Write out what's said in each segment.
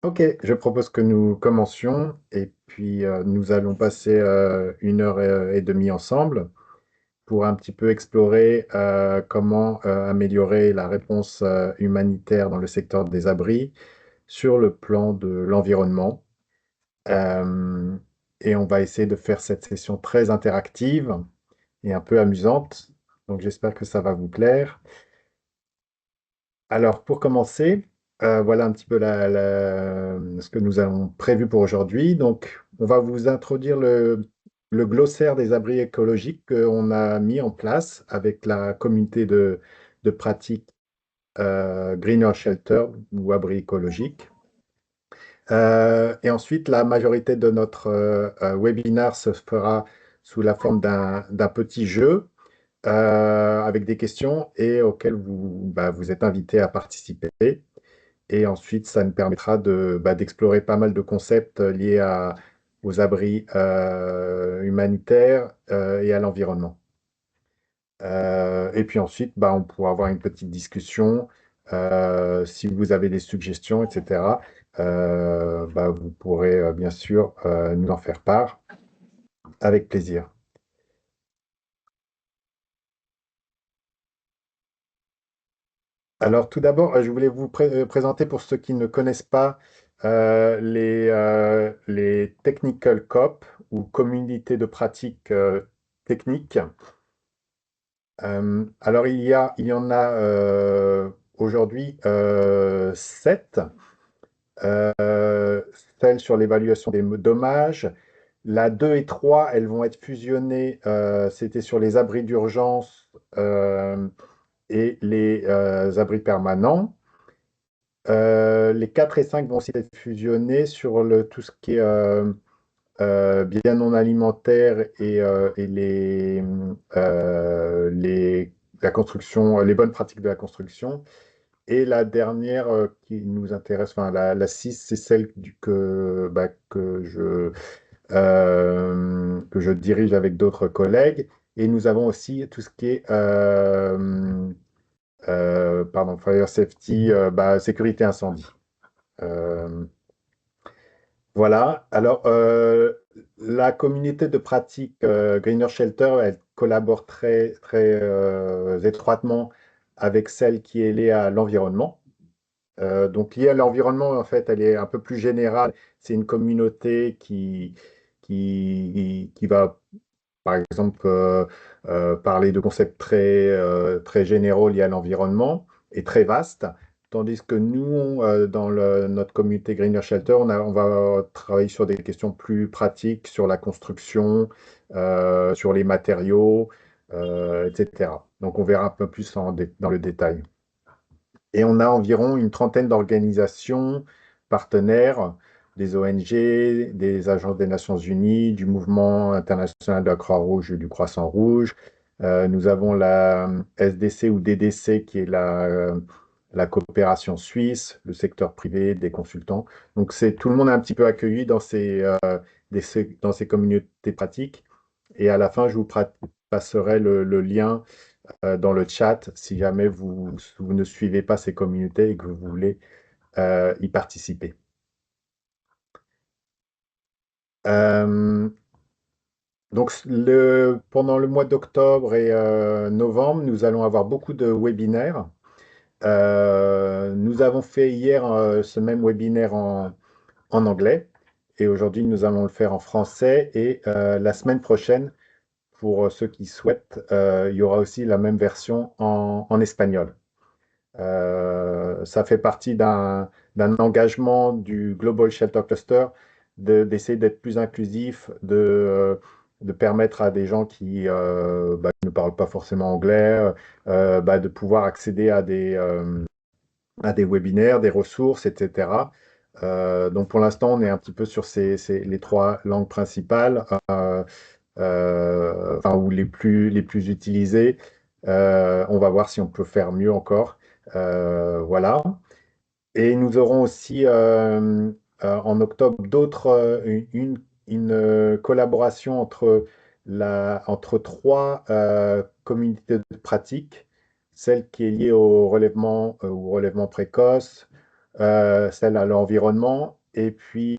Ok, je propose que nous commencions et puis nous allons passer 1 heure et demie ensemble pour un petit peu explorer comment améliorer la réponse humanitaire dans le secteur des abris sur le plan de l'environnement. Euh, et on va essayer de faire cette session très interactive et un peu amusante. Donc j'espère que ça va vous plaire. Alors, pour commencer, voilà un petit peu ce que nous avons prévu pour aujourd'hui. Donc, on va vous introduire le glossaire des abris écologiques qu'on a mis en place avec la communauté de pratique Greener Shelter ou abri écologique. Et ensuite, la majorité de notre webinaire se fera sous la forme d'un petit jeu avec des questions et auxquelles vous êtes invités à participer. Et ensuite, ça nous permettra d'explorer pas mal de concepts liés aux abris humanitaires et à l'environnement. Et puis ensuite, on pourra avoir une petite discussion. Si vous avez des suggestions, etc., vous pourrez bien sûr nous en faire part avec plaisir. Alors, tout d'abord, je voulais vous présenter pour ceux qui ne connaissent pas les Technical COP ou communautés de pratique technique. Alors, il y en a aujourd'hui 7. Euh, Celle sur l'évaluation des dommages. La 2 et 3, elles vont être fusionnées. C'était sur les abris d'urgence et les abris permanents. Les 4 et 5 vont aussi être fusionnés sur tout ce qui est bien non alimentaire et la construction, les bonnes pratiques de la construction. Et la dernière qui nous intéresse, enfin la 6, c'est celle que je dirige avec d'autres collègues. Et nous avons aussi tout ce qui est fire safety, sécurité incendie. Euh, Voilà. Alors, la communauté de pratique Greener Shelter, elle collabore très, très étroitement avec celle qui est liée à l'environnement. Donc, liée à l'environnement, en fait, elle est un peu plus générale. C'est une communauté qui va, par exemple, parler de concepts très, très généraux liés à l'environnement et très vastes. Tandis que nous, dans notre communauté Greener Shelter, on va travailler sur des questions plus pratiques, sur la construction, sur les matériaux, etc. Donc, on verra un peu plus dans le détail. Et on a environ une trentaine d'organisations partenaires, des ONG, des agences des Nations Unies, du Mouvement international de la Croix-Rouge et du Croissant-Rouge. Nous avons la SDC ou DDC qui est la coopération suisse, le secteur privé, des consultants. Donc tout le monde est un petit peu accueilli dans dans ces communautés pratiques. Et à la fin, je vous passerai le lien dans le chat si jamais vous ne suivez pas ces communautés et que vous voulez y participer. Euh, donc, pendant le mois d'octobre et novembre, nous allons avoir beaucoup de webinaires. Nous avons fait hier ce même webinaire en anglais et aujourd'hui, nous allons le faire en français et la semaine prochaine, pour ceux qui souhaitent, il y aura aussi la même version en espagnol. Ça fait partie d'un engagement du Global Shelter Cluster d'essayer d'être plus inclusif, de permettre à des gens qui ne parlent pas forcément anglais de pouvoir accéder à des webinaires, des ressources, etc. Donc pour l'instant, on est un petit peu sur les 3 langues principales, ou les plus utilisées. On va voir si on peut faire mieux encore. Voilà. Et nous aurons aussi en octobre une collaboration entre 3 communautés de pratique, celle qui est liée au relèvement précoce, celle à l'environnement et puis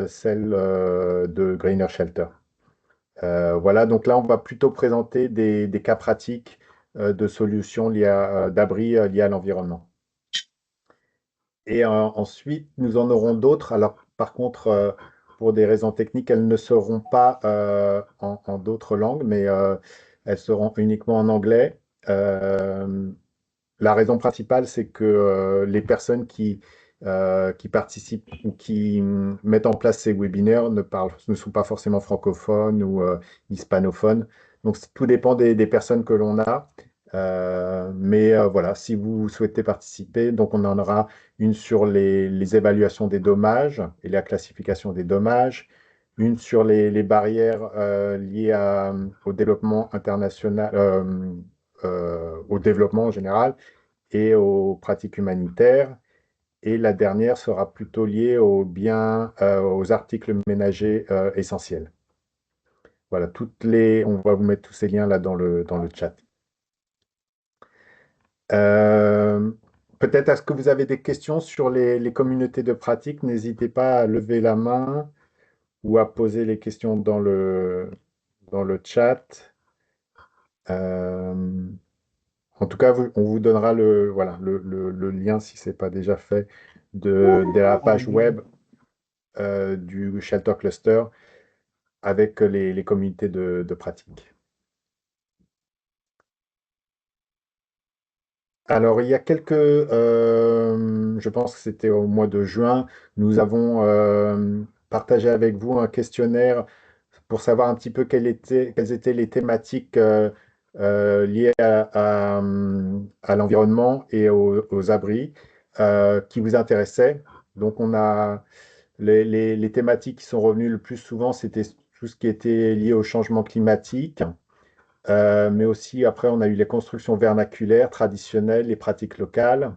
celle de Greener Shelter. Voilà, donc là, on va plutôt présenter des cas pratiques de solutions d'abri liés à l'environnement. Et ensuite, nous en aurons d'autres. Alors, par contre, pour des raisons techniques, elles ne seront pas en d'autres langues, mais elles seront uniquement en anglais. Euh, la raison principale, c'est que les personnes qui participent ou qui mettent en place ces webinaires ne sont pas forcément francophones ou hispanophones. Donc, tout dépend des personnes que l'on a. Mais voilà, si vous souhaitez participer, donc on en aura une sur les évaluations des dommages et la classification des dommages, une sur les barrières liées au développement international, au développement en général et aux pratiques humanitaires. Et la dernière sera plutôt liée aux biens, aux articles ménagers essentiels. Voilà, on va vous mettre tous ces liens là dans le chat. Euh, Peut-être est-ce que vous avez des questions sur les communautés de pratique? N'hésitez pas à lever la main ou à poser les questions dans le chat. Euh, En tout cas, on vous donnera voilà, le lien, si ce n'est pas déjà fait, de la page web du Shelter Cluster avec les communautés de pratique. Alors, il y a je pense que c'était au mois de juin, nous avons partagé avec vous un questionnaire pour savoir un petit peu quelles étaient les thématiques liées à l'environnement et aux abris qui vous intéressaient. Donc, on a les thématiques qui sont revenues le plus souvent, c'était tout ce qui était lié au changement climatique, mais aussi après, on a eu les constructions vernaculaires traditionnelles, les pratiques locales,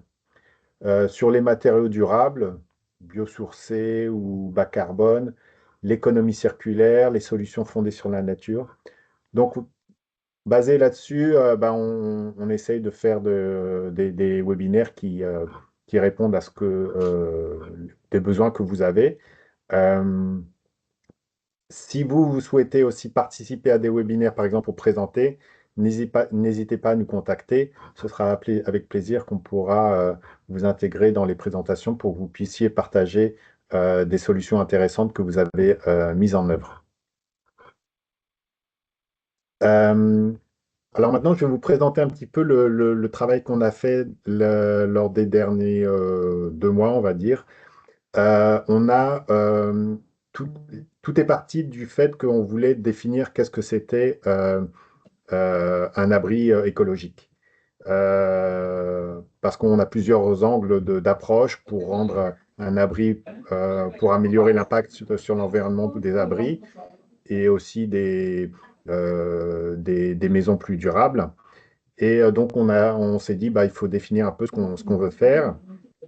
sur les matériaux durables, biosourcés ou bas carbone, l'économie circulaire, les solutions fondées sur la nature. Donc, basé là-dessus, ben, on essaye de faire des webinaires qui répondent à des besoins que vous avez. Euh, Si vous souhaitez aussi participer à des webinaires, par exemple, pour présenter, n'hésitez pas à nous contacter. Ce sera avec plaisir qu'on pourra vous intégrer dans les présentations pour que vous puissiez partager des solutions intéressantes que vous avez mises en œuvre. Euh, alors maintenant, je vais vous présenter un petit peu le travail qu'on a fait lors des derniers 2 mois, on va dire. On a tout, tout est parti du fait qu'on voulait définir qu'est-ce que c'était un abri écologique. Parce qu'on a plusieurs angles d'approche pour rendre un abri, pour améliorer l'impact sur l'environnement des abris et aussi des maisons plus durables. Et donc on s'est dit, bah, il faut définir un peu ce qu'on veut faire.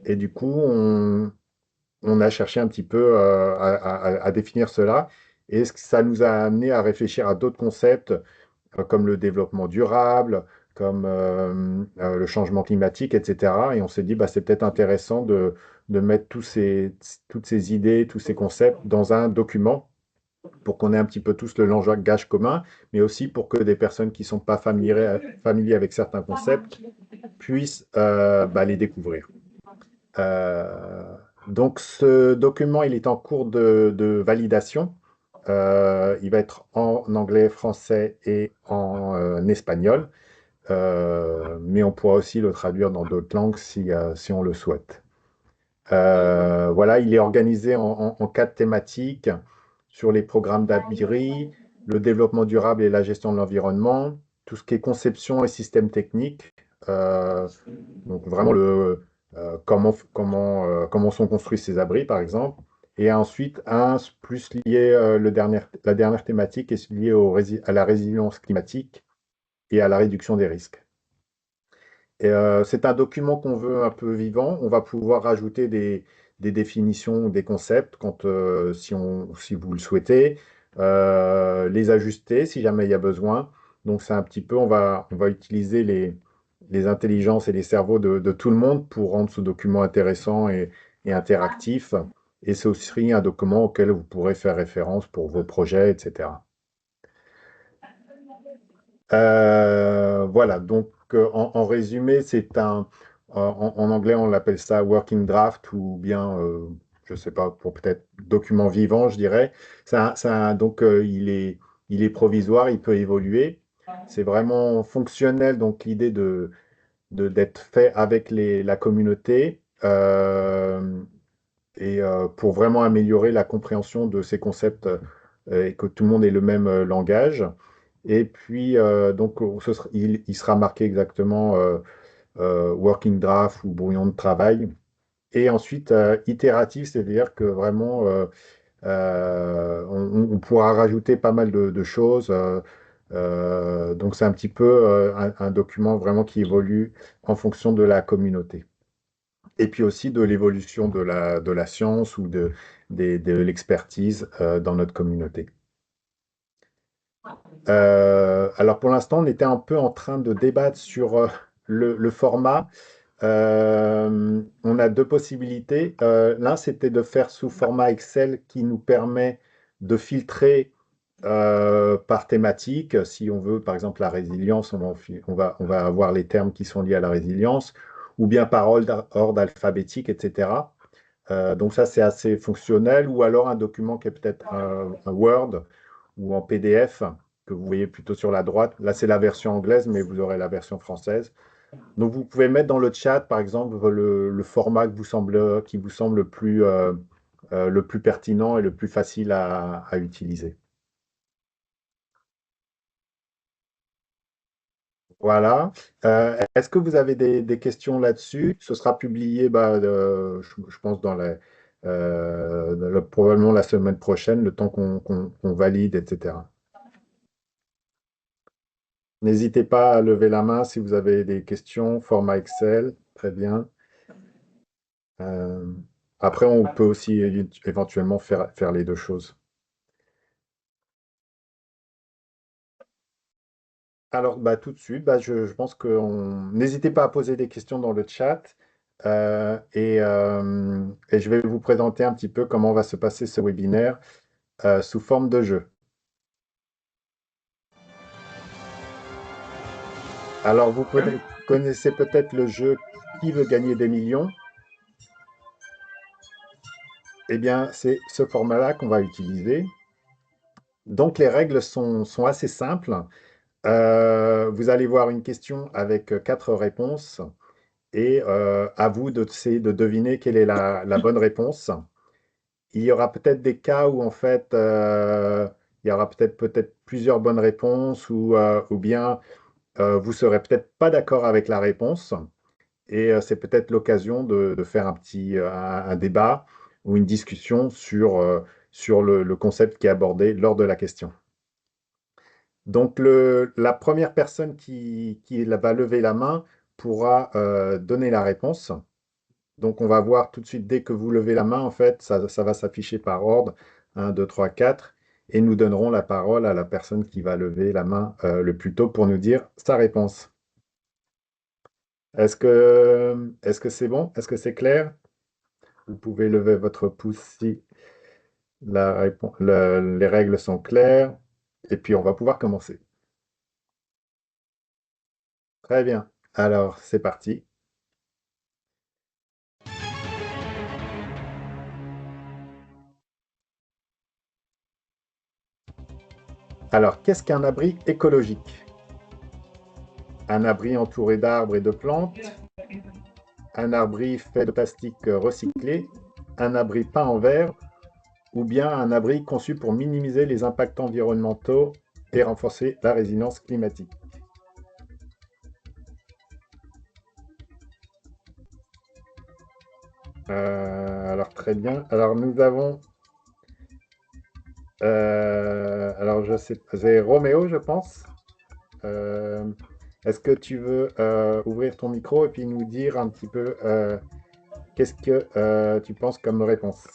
Et du coup, on a cherché un petit peu à définir cela. Et ça nous a amené à réfléchir à d'autres concepts comme le développement durable, comme le changement climatique, etc. Et on s'est dit, bah, c'est peut-être intéressant de mettre toutes ces idées, tous ces concepts dans un document pour qu'on ait un petit peu tous le langage commun, mais aussi pour que des personnes qui ne sont pas familiers avec certains concepts puissent bah, les découvrir. Euh, donc ce document, il est en cours de validation. Il va être en anglais, français et en espagnol. Mais on pourra aussi le traduire dans d'autres langues si on le souhaite. Voilà, il est organisé en 4 thématiques sur les programmes d'ABIRI, le développement durable et la gestion de l'environnement, tout ce qui est conception et système technique, donc vraiment comment sont construits ces abris, par exemple. Et ensuite, un plus lié, la dernière thématique est liée à la résilience climatique et à la réduction des risques. Et, c'est un document qu'on veut un peu vivant. On va pouvoir rajouter des définitions, des concepts si vous le souhaitez, les ajuster si jamais il y a besoin. Donc c'est un petit peu, on va utiliser les intelligences et les cerveaux de tout le monde pour rendre ce document intéressant et interactif. Et c'est aussi un document auquel vous pourrez faire référence pour vos projets, etc. Voilà, donc en résumé, en anglais on l'appelle ça working draft ou bien, je sais pas, pour peut-être document vivant, je dirais. Donc il est provisoire, il peut évoluer. C'est vraiment fonctionnel, donc l'idée d'être fait avec la communauté pour vraiment améliorer la compréhension de ces concepts et que tout le monde ait le même langage. Et puis, donc, il sera marqué exactement working draft ou brouillon de travail. Et ensuite, itératif, c'est-à-dire que vraiment, on pourra rajouter pas mal de choses. Donc, c'est un petit peu un document vraiment qui évolue en fonction de la communauté. Et puis aussi de l'évolution de la science ou de l'expertise dans notre communauté. Alors pour l'instant, on était un peu en train de débattre sur le format. On a deux possibilités. L'un, c'était de faire sous format Excel qui nous permet de filtrer par thématique. Si on veut, par exemple, la résilience, on va avoir les termes qui sont liés à la résilience, ou bien par ordre alphabétique, etc. Donc ça, c'est assez fonctionnel, ou alors un document qui est peut-être un Word ou en PDF que vous voyez plutôt sur la droite. Là, c'est la version anglaise, mais vous aurez la version française. Donc, vous pouvez mettre dans le chat, par exemple, le format qui vous semble le plus pertinent et le plus facile à utiliser. Voilà. Est-ce que vous avez des questions là-dessus? Ce sera publié, bah, je pense, probablement la semaine prochaine, le temps qu'on valide, etc. N'hésitez pas à lever la main si vous avez des questions, format Excel, très bien. Euh, Après, on peut aussi éventuellement faire les deux choses. Alors, bah, tout de suite, bah, je pense que n'hésitez pas à poser des questions dans le chat et je vais vous présenter un petit peu comment va se passer ce webinaire sous forme de jeu. Alors, vous connaissez peut-être le jeu Qui veut gagner des millions? Eh bien, c'est ce format-là qu'on va utiliser. Donc, les règles sont assez simples. Vous allez voir une question avec quatre réponses et à vous d'essayer de deviner quelle est la bonne réponse. Il y aura peut-être des cas où en fait il y aura peut-être plusieurs bonnes réponses ou bien vous serez peut-être pas d'accord avec la réponse et c'est peut-être l'occasion de faire un débat ou une discussion sur le concept qui est abordé lors de la question. Donc, la première personne qui va lever la main pourra donner la réponse. Donc, on va voir tout de suite, dès que vous levez la main, en fait, ça va s'afficher par ordre, 1, 2, 3, 4, et nous donnerons la parole à la personne qui va lever la main le plus tôt pour nous dire sa réponse. Est-ce que c'est bon? Est-ce que c'est clair? Vous pouvez lever votre pouce si les règles sont claires, et puis on va pouvoir commencer. Très bien. Alors, c'est parti. Alors, qu'est-ce qu'un abri écologique? Un abri entouré d'arbres et de plantes, un abri fait de plastique recyclé, un abri peint en verre ou bien un abri conçu pour minimiser les impacts environnementaux et renforcer la résilience climatique. Alors très bien. Alors nous avons, alors je sais, c'est Roméo, je pense. Euh, Est-ce que tu veux ouvrir ton micro et puis nous dire un petit peu qu'est-ce que tu penses comme réponse?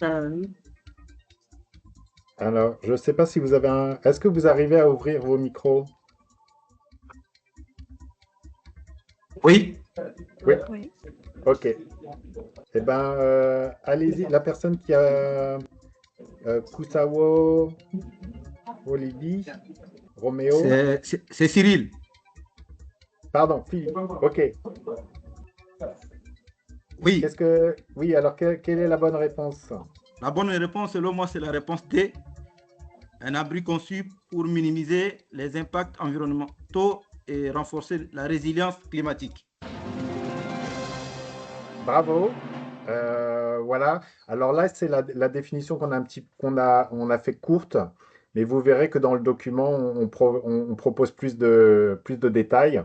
Euh, Alors, je ne sais pas si vous avez un... Est-ce que vous arrivez à ouvrir vos micros? oui, Oui, Oui. ok. Eh bien, allez-y. La personne qui a Kusawo, Olivier, Roméo. c'est Cyril. Pardon, Philippe. Ok. Oui, Qu'est-ce que... Oui, alors quelle est la bonne réponse? la bonne réponse selon moi, c'est la réponse D. Un abri conçu pour minimiser les impacts environnementaux et renforcer la résilience climatique. Bravo. Voilà. Alors là, c'est la définition qu'on a fait courte, mais vous verrez que dans le document, on propose plus de détails.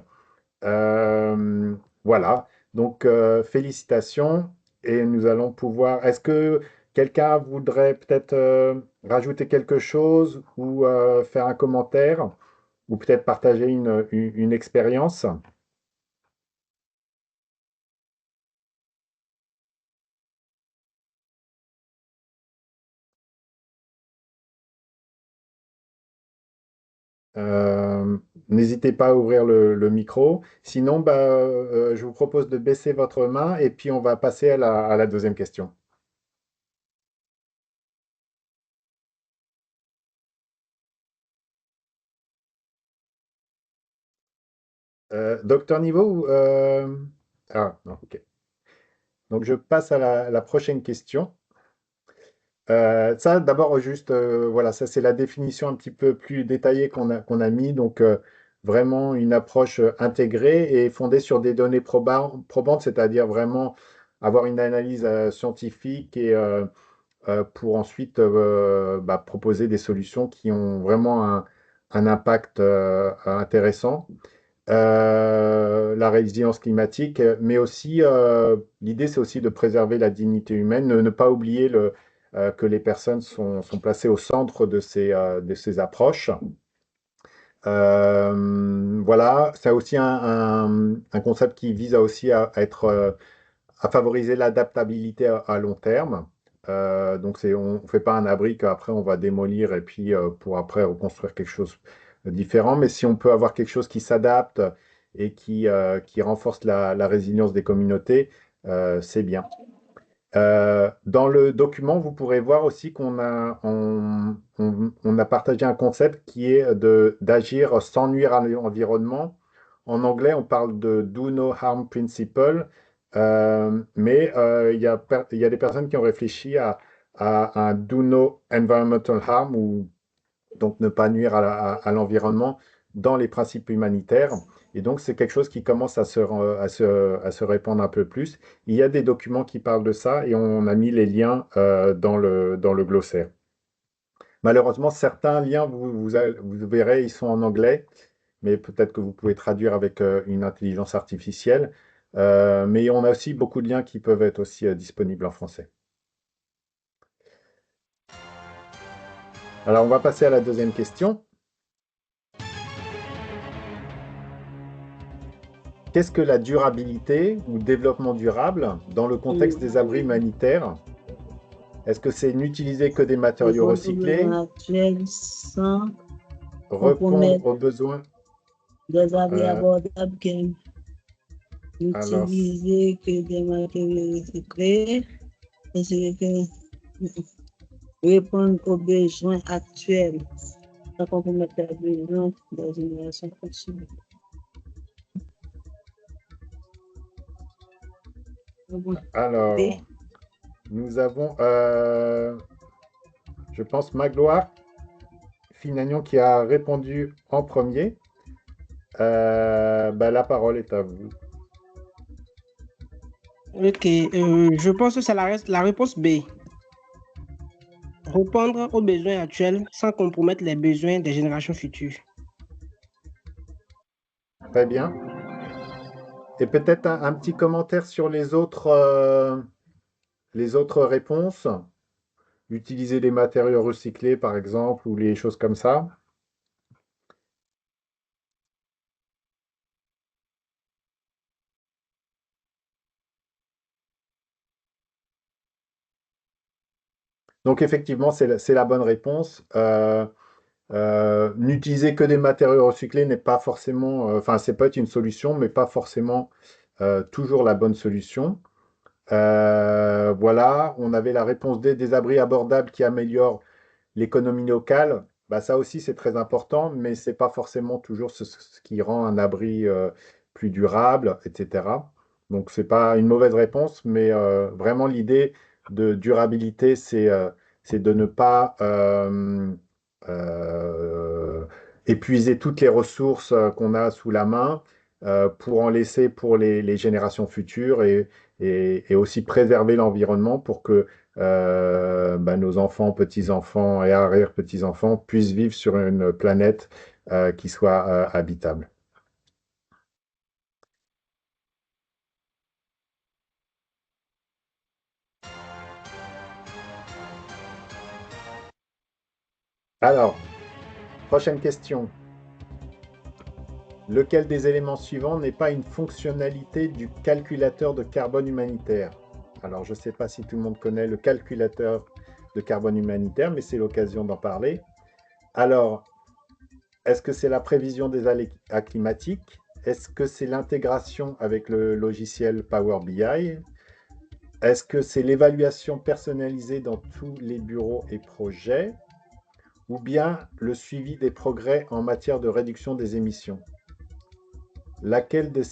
Euh, voilà. Donc, félicitations. Et nous allons pouvoir. Est-ce que quelqu'un voudrait peut-être rajouter quelque chose ou faire un commentaire ou peut-être partager une expérience? Euh, N'hésitez pas à ouvrir le micro. Sinon, bah, je vous propose de baisser votre main et puis on va passer à la deuxième question. Docteur Niveau Ah, non, ok. Donc je passe à la prochaine question. Ça, d'abord, juste, voilà, ça c'est la définition un petit peu plus détaillée qu'on a mis. Donc, vraiment une approche intégrée et fondée sur des données probantes, c'est-à-dire vraiment avoir une analyse scientifique et pour ensuite bah, proposer des solutions qui ont vraiment un impact intéressant. La résilience climatique, mais aussi l'idée, c'est aussi de préserver la dignité humaine, ne pas oublier que les personnes sont placées au centre de ces approches. Voilà, c'est aussi un concept qui vise aussi à favoriser l'adaptabilité à long terme. Donc, on ne fait pas un abri qu'après on va démolir et puis pour après reconstruire quelque chose de différent. Mais si on peut avoir quelque chose qui s'adapte et qui renforce la résilience des communautés, c'est bien. Dans le document, vous pourrez voir aussi qu'on a partagé un concept qui est d'agir sans nuire à l'environnement. En anglais, on parle de Do No Harm Principle, mais il y a des personnes qui ont réfléchi à un Do No Environmental Harm, ou donc ne pas nuire à l'environnement dans les principes humanitaires. Et donc, c'est quelque chose qui commence à se répandre un peu plus. Il y a des documents qui parlent de ça et on a mis les liens dans le glossaire. Malheureusement, certains liens, vous verrez, ils sont en anglais, mais peut-être que vous pouvez traduire avec une intelligence artificielle. Mais on a aussi beaucoup de liens qui peuvent être aussi disponibles en français. Alors, on va passer à la deuxième question. Qu'est-ce que la durabilité ou développement durable dans le contexte des abris humanitaires? Est-ce que c'est n'utiliser que des matériaux Répondre aux recyclés, besoins actuels sans répondre compromettre aux besoins? des abris euh, abordables qui alors, n'utilisent que des matériaux recyclés, ainsi que répondre aux besoins actuels sans compromettre les besoins des générations futures. Bon, B. alors, nous avons, je pense, Magloire Finagnon qui a répondu en premier. Bah, la parole est à vous. Ok, je pense que c'est la réponse B. Répondre aux besoins actuels sans compromettre les besoins des générations futures. Très bien. Et peut-être un petit commentaire sur les autres réponses. Utiliser des matériaux recyclés, par exemple, ou les choses comme ça. Donc effectivement, c'est la bonne réponse. N'utiliser que des matériaux recyclés n'est pas forcément, enfin, c'est peut être une solution, mais pas forcément toujours la bonne solution. Voilà, on avait la réponse D, des abris abordables qui améliorent l'économie locale. Bah, ça aussi, c'est très important, mais c'est pas forcément toujours ce qui rend un abri plus durable, etc. Donc, c'est pas une mauvaise réponse, mais vraiment l'idée de durabilité, c'est de ne pas euh, épuiser toutes les ressources qu'on a sous la main pour en laisser pour les générations futures et aussi préserver l'environnement pour que bah, nos enfants, petits-enfants et arrière-petits-enfants puissent vivre sur une planète qui soit habitable. Alors, prochaine question. Lequel des éléments suivants n'est pas une fonctionnalité du calculateur de carbone humanitaire? Alors, je ne sais pas si tout le monde connaît le calculateur de carbone humanitaire, mais c'est l'occasion d'en parler. Alors, est-ce que c'est la prévision des aléas climatiques? Est-ce que c'est l'intégration avec le logiciel Power BI? Est-ce que c'est l'évaluation personnalisée dans tous les bureaux et projets? Ou bien le suivi des progrès en matière de réduction des émissions? Lequel de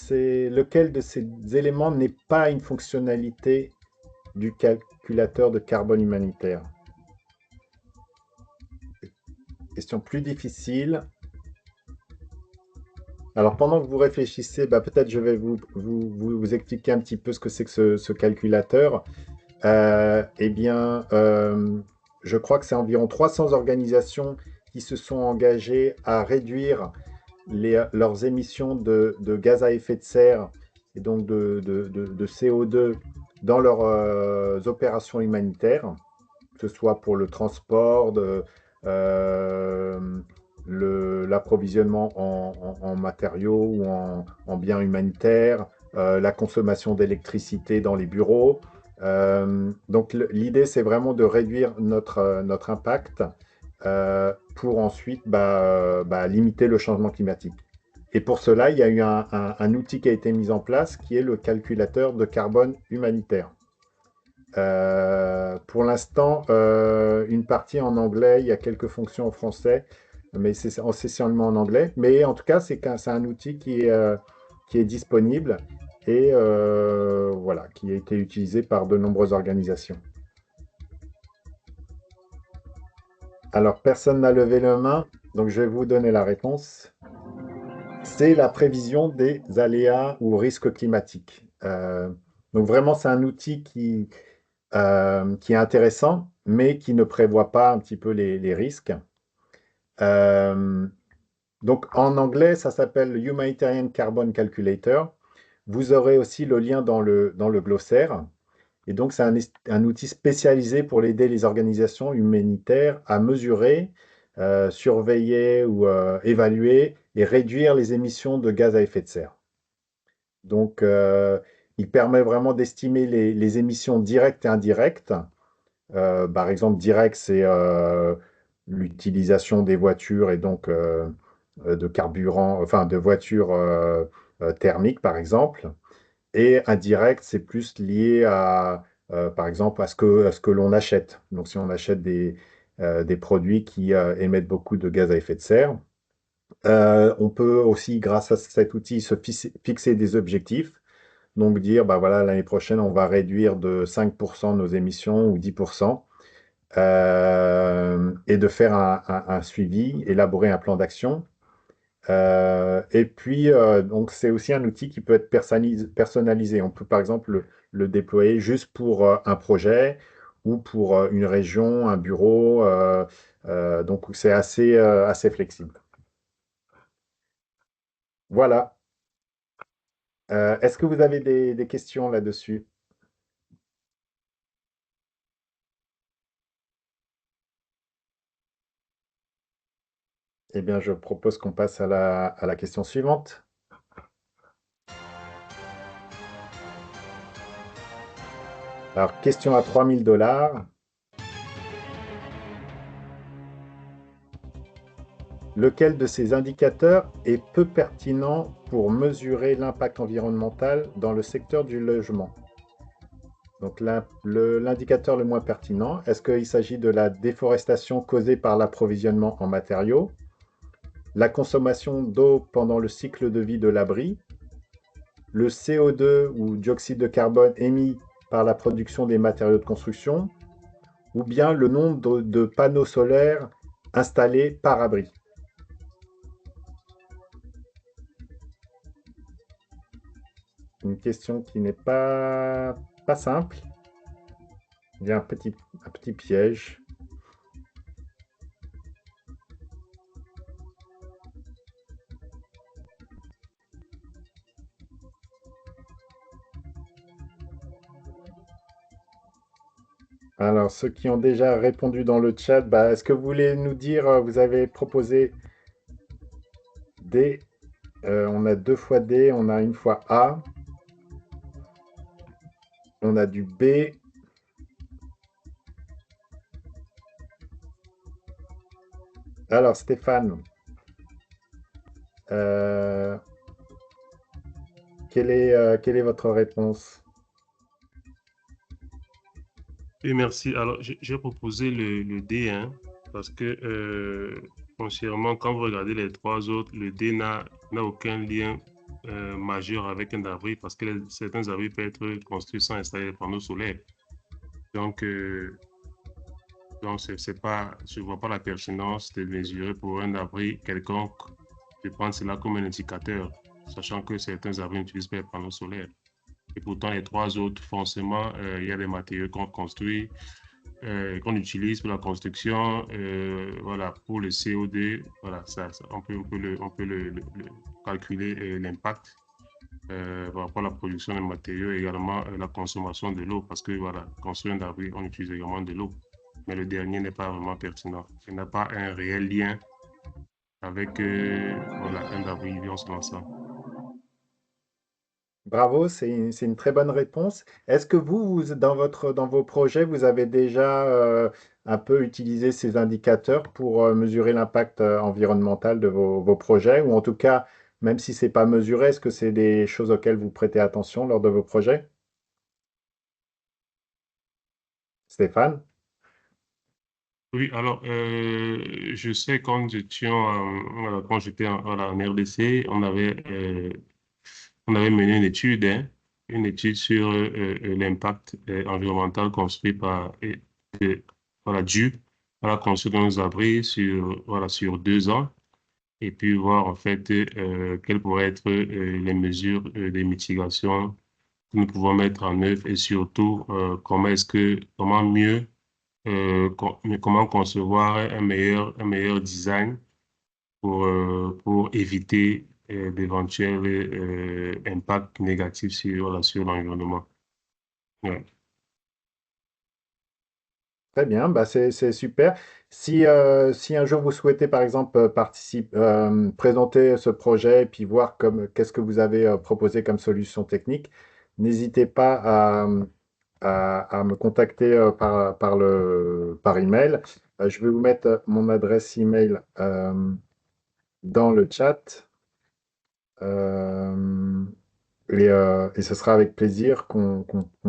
ces éléments n'est pas une fonctionnalité du calculateur de carbone humanitaire? Question plus difficile. Alors, pendant que vous réfléchissez, bah, peut-être je vais vous expliquer un petit peu ce que c'est que ce calculateur. Eh bien, je crois que c'est environ 300 organisations qui se sont engagées à réduire leurs émissions de gaz à effet de serre et donc de CO2 dans leurs opérations humanitaires, que ce soit pour le transport, euh, l'approvisionnement en matériaux ou en biens humanitaires, la consommation d'électricité dans les bureaux. Donc l'idée, c'est vraiment de réduire notre impact pour ensuite bah, limiter le changement climatique. Et pour cela, il y a eu un outil qui a été mis en place qui est le calculateur de carbone humanitaire. Pour l'instant, une partie en anglais, il y a quelques fonctions en français, mais c'est essentiellement en anglais. Mais en tout cas, c'est un outil qui est disponible et voilà, qui a été utilisé par de nombreuses organisations. Alors, personne n'a levé la main, donc je vais vous donner la réponse. C'est la prévision des aléas ou risques climatiques. Donc vraiment, c'est un outil qui est intéressant, mais qui ne prévoit pas un petit peu les risques. Euh, donc en anglais, ça s'appelle Humanitarian Carbon Calculator. Vous aurez aussi le lien dans le glossaire. Et donc, c'est un outil spécialisé pour aider les organisations humanitaires à mesurer, surveiller ou évaluer et réduire les émissions de gaz à effet de serre. Donc, il permet vraiment d'estimer les émissions directes et indirectes. Par exemple, direct, c'est l'utilisation des voitures et donc de carburant, enfin de voitures thermiques, par exemple. Et indirect, c'est plus lié par exemple, à ce que l'on achète. Donc, si on achète des produits qui émettent beaucoup de gaz à effet de serre, on peut aussi, grâce à cet outil, fixer des objectifs. Donc, dire, bah voilà, l'année prochaine, on va réduire de 5% nos émissions ou 10%, et de faire un suivi, élaborer un plan d'action. Et puis, donc, c'est aussi un outil qui peut être personnalisé. On peut, par exemple, le déployer juste pour un projet ou pour une région, un bureau. Donc, c'est assez flexible. Voilà. Est-ce que vous avez des questions là-dessus? Eh bien, je propose qu'on passe à la question suivante. Alors, question à 3000 $. lequel de ces indicateurs est peu pertinent pour mesurer l'impact environnemental dans le secteur du logement? Donc l'indicateur le moins pertinent, est-ce qu'il s'agit de la déforestation causée par l'approvisionnement en matériaux, la consommation d'eau pendant le cycle de vie de l'abri, le CO2 ou dioxyde de carbone émis par la production des matériaux de construction, ou bien le nombre de panneaux solaires installés par abri? Une question qui n'est pas simple. Il y a un petit piège. Alors, ceux qui ont déjà répondu dans le chat, bah, est-ce que vous voulez nous dire, vous avez proposé D, on a 2 fois D, on a 1 fois A, on a du B. Alors, Stéphane, quelle est votre réponse? Oui, merci. Alors, j'ai proposé le D, hein, parce que, foncièrement, quand vous regardez les trois autres, le D n'a aucun lien majeur avec un abri, parce que certains abris peuvent être construits sans installer des panneaux solaires. Donc, c'est pas, je ne vois pas la pertinence de mesurer pour un abri quelconque, de prendre cela comme un indicateur, sachant que certains abris n'utilisent pas les panneaux solaires. Et pourtant, les trois autres, forcément, il y a des matériaux qu'on construit, qu'on utilise pour la construction, voilà, pour le CO2, voilà, on peut le calculer l'impact par rapport à la production des matériaux et également la consommation de l'eau, parce que voilà, construire un abri, on utilise également de l'eau. Mais le dernier n'est pas vraiment pertinent. Il n'a pas un réel lien avec voilà, un abri vivant sur l'ensemble. Bravo, c'est une très bonne réponse. Est-ce que dans vos projets, vous avez déjà un peu utilisé ces indicateurs pour mesurer l'impact environnemental de vos projets? Ou en tout cas, même si c'est pas mesuré, est-ce que c'est des choses auxquelles vous prêtez attention lors de vos projets? Stéphane? Oui, alors, je sais quand quand j'étais voilà, en RDC, on avait mené une étude, hein, une étude sur l'impact environnemental construit voilà, dû à la construction de nos abris voilà, sur 2 ans, et puis voir en fait quelles pourraient être les mesures de mitigation que nous pouvons mettre en œuvre et surtout comment mieux mais comment concevoir un meilleur design pour éviter d'éventuels impacts négatifs voilà, sur l'environnement. Ouais. Très bien, bah c'est super. Si un jour vous souhaitez, par exemple, présenter ce projet et puis voir qu'est-ce que vous avez proposé comme solution technique, n'hésitez pas à me contacter par email. Je vais vous mettre mon adresse email dans le chat. Euh, et ce sera avec plaisir qu'on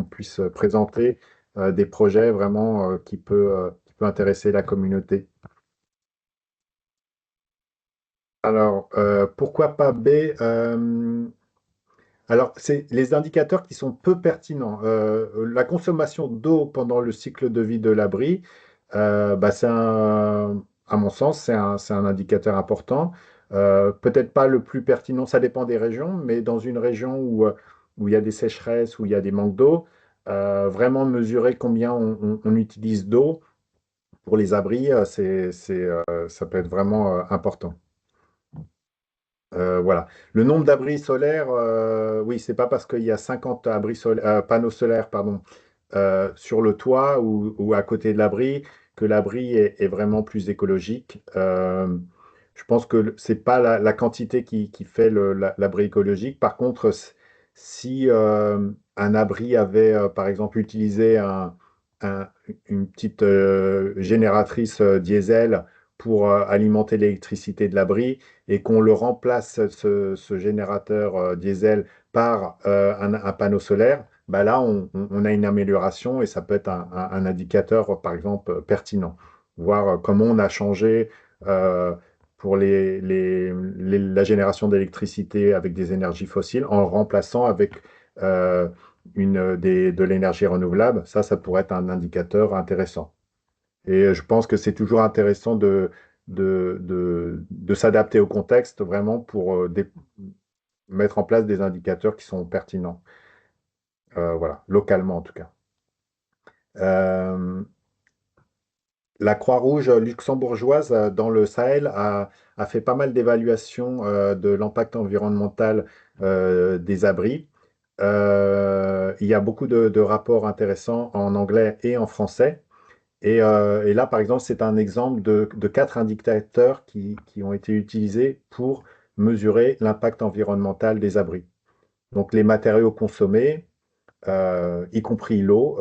puisse présenter des projets vraiment qui peut intéresser la communauté. Alors, pourquoi pas B? Alors, c'est les indicateurs qui sont peu pertinents. La consommation d'eau pendant le cycle de vie de l'abri, bah, à mon sens, c'est un indicateur important. Peut-être pas le plus pertinent, ça dépend des régions, mais dans une région où il y a des sécheresses, où il y a des manques d'eau, vraiment mesurer combien on utilise d'eau pour les abris, ça peut être vraiment important. Voilà. Le nombre d'abris solaires, oui, c'est pas parce qu'il y a 50 panneaux solaires, pardon, sur le toit ou à côté de l'abri que l'abri est vraiment plus écologique. Je pense que c'est pas la quantité qui fait l'abri écologique. Par contre, si un abri avait, par exemple, utilisé un- une petite génératrice diesel pour alimenter l'électricité de l'abri et qu'on le remplace, ce générateur diesel, par un panneau solaire, bah là, on a une amélioration et ça peut être un indicateur, par exemple, pertinent. Voir comment on a changé pour la génération d'électricité avec des énergies fossiles en remplaçant avec de l'énergie renouvelable. Ça pourrait être un indicateur intéressant. Et je pense que c'est toujours intéressant de s'adapter au contexte vraiment pour mettre en place des indicateurs qui sont pertinents. Voilà, localement en tout cas. Euh, la Croix-Rouge luxembourgeoise dans le Sahel a fait pas mal d'évaluations de l'impact environnemental des abris. Il y a beaucoup de rapports intéressants en anglais et en français. Et là, par exemple, c'est un exemple de 4 indicateurs qui ont été utilisés pour mesurer l'impact environnemental des abris. Donc, les matériaux consommés, y compris l'eau,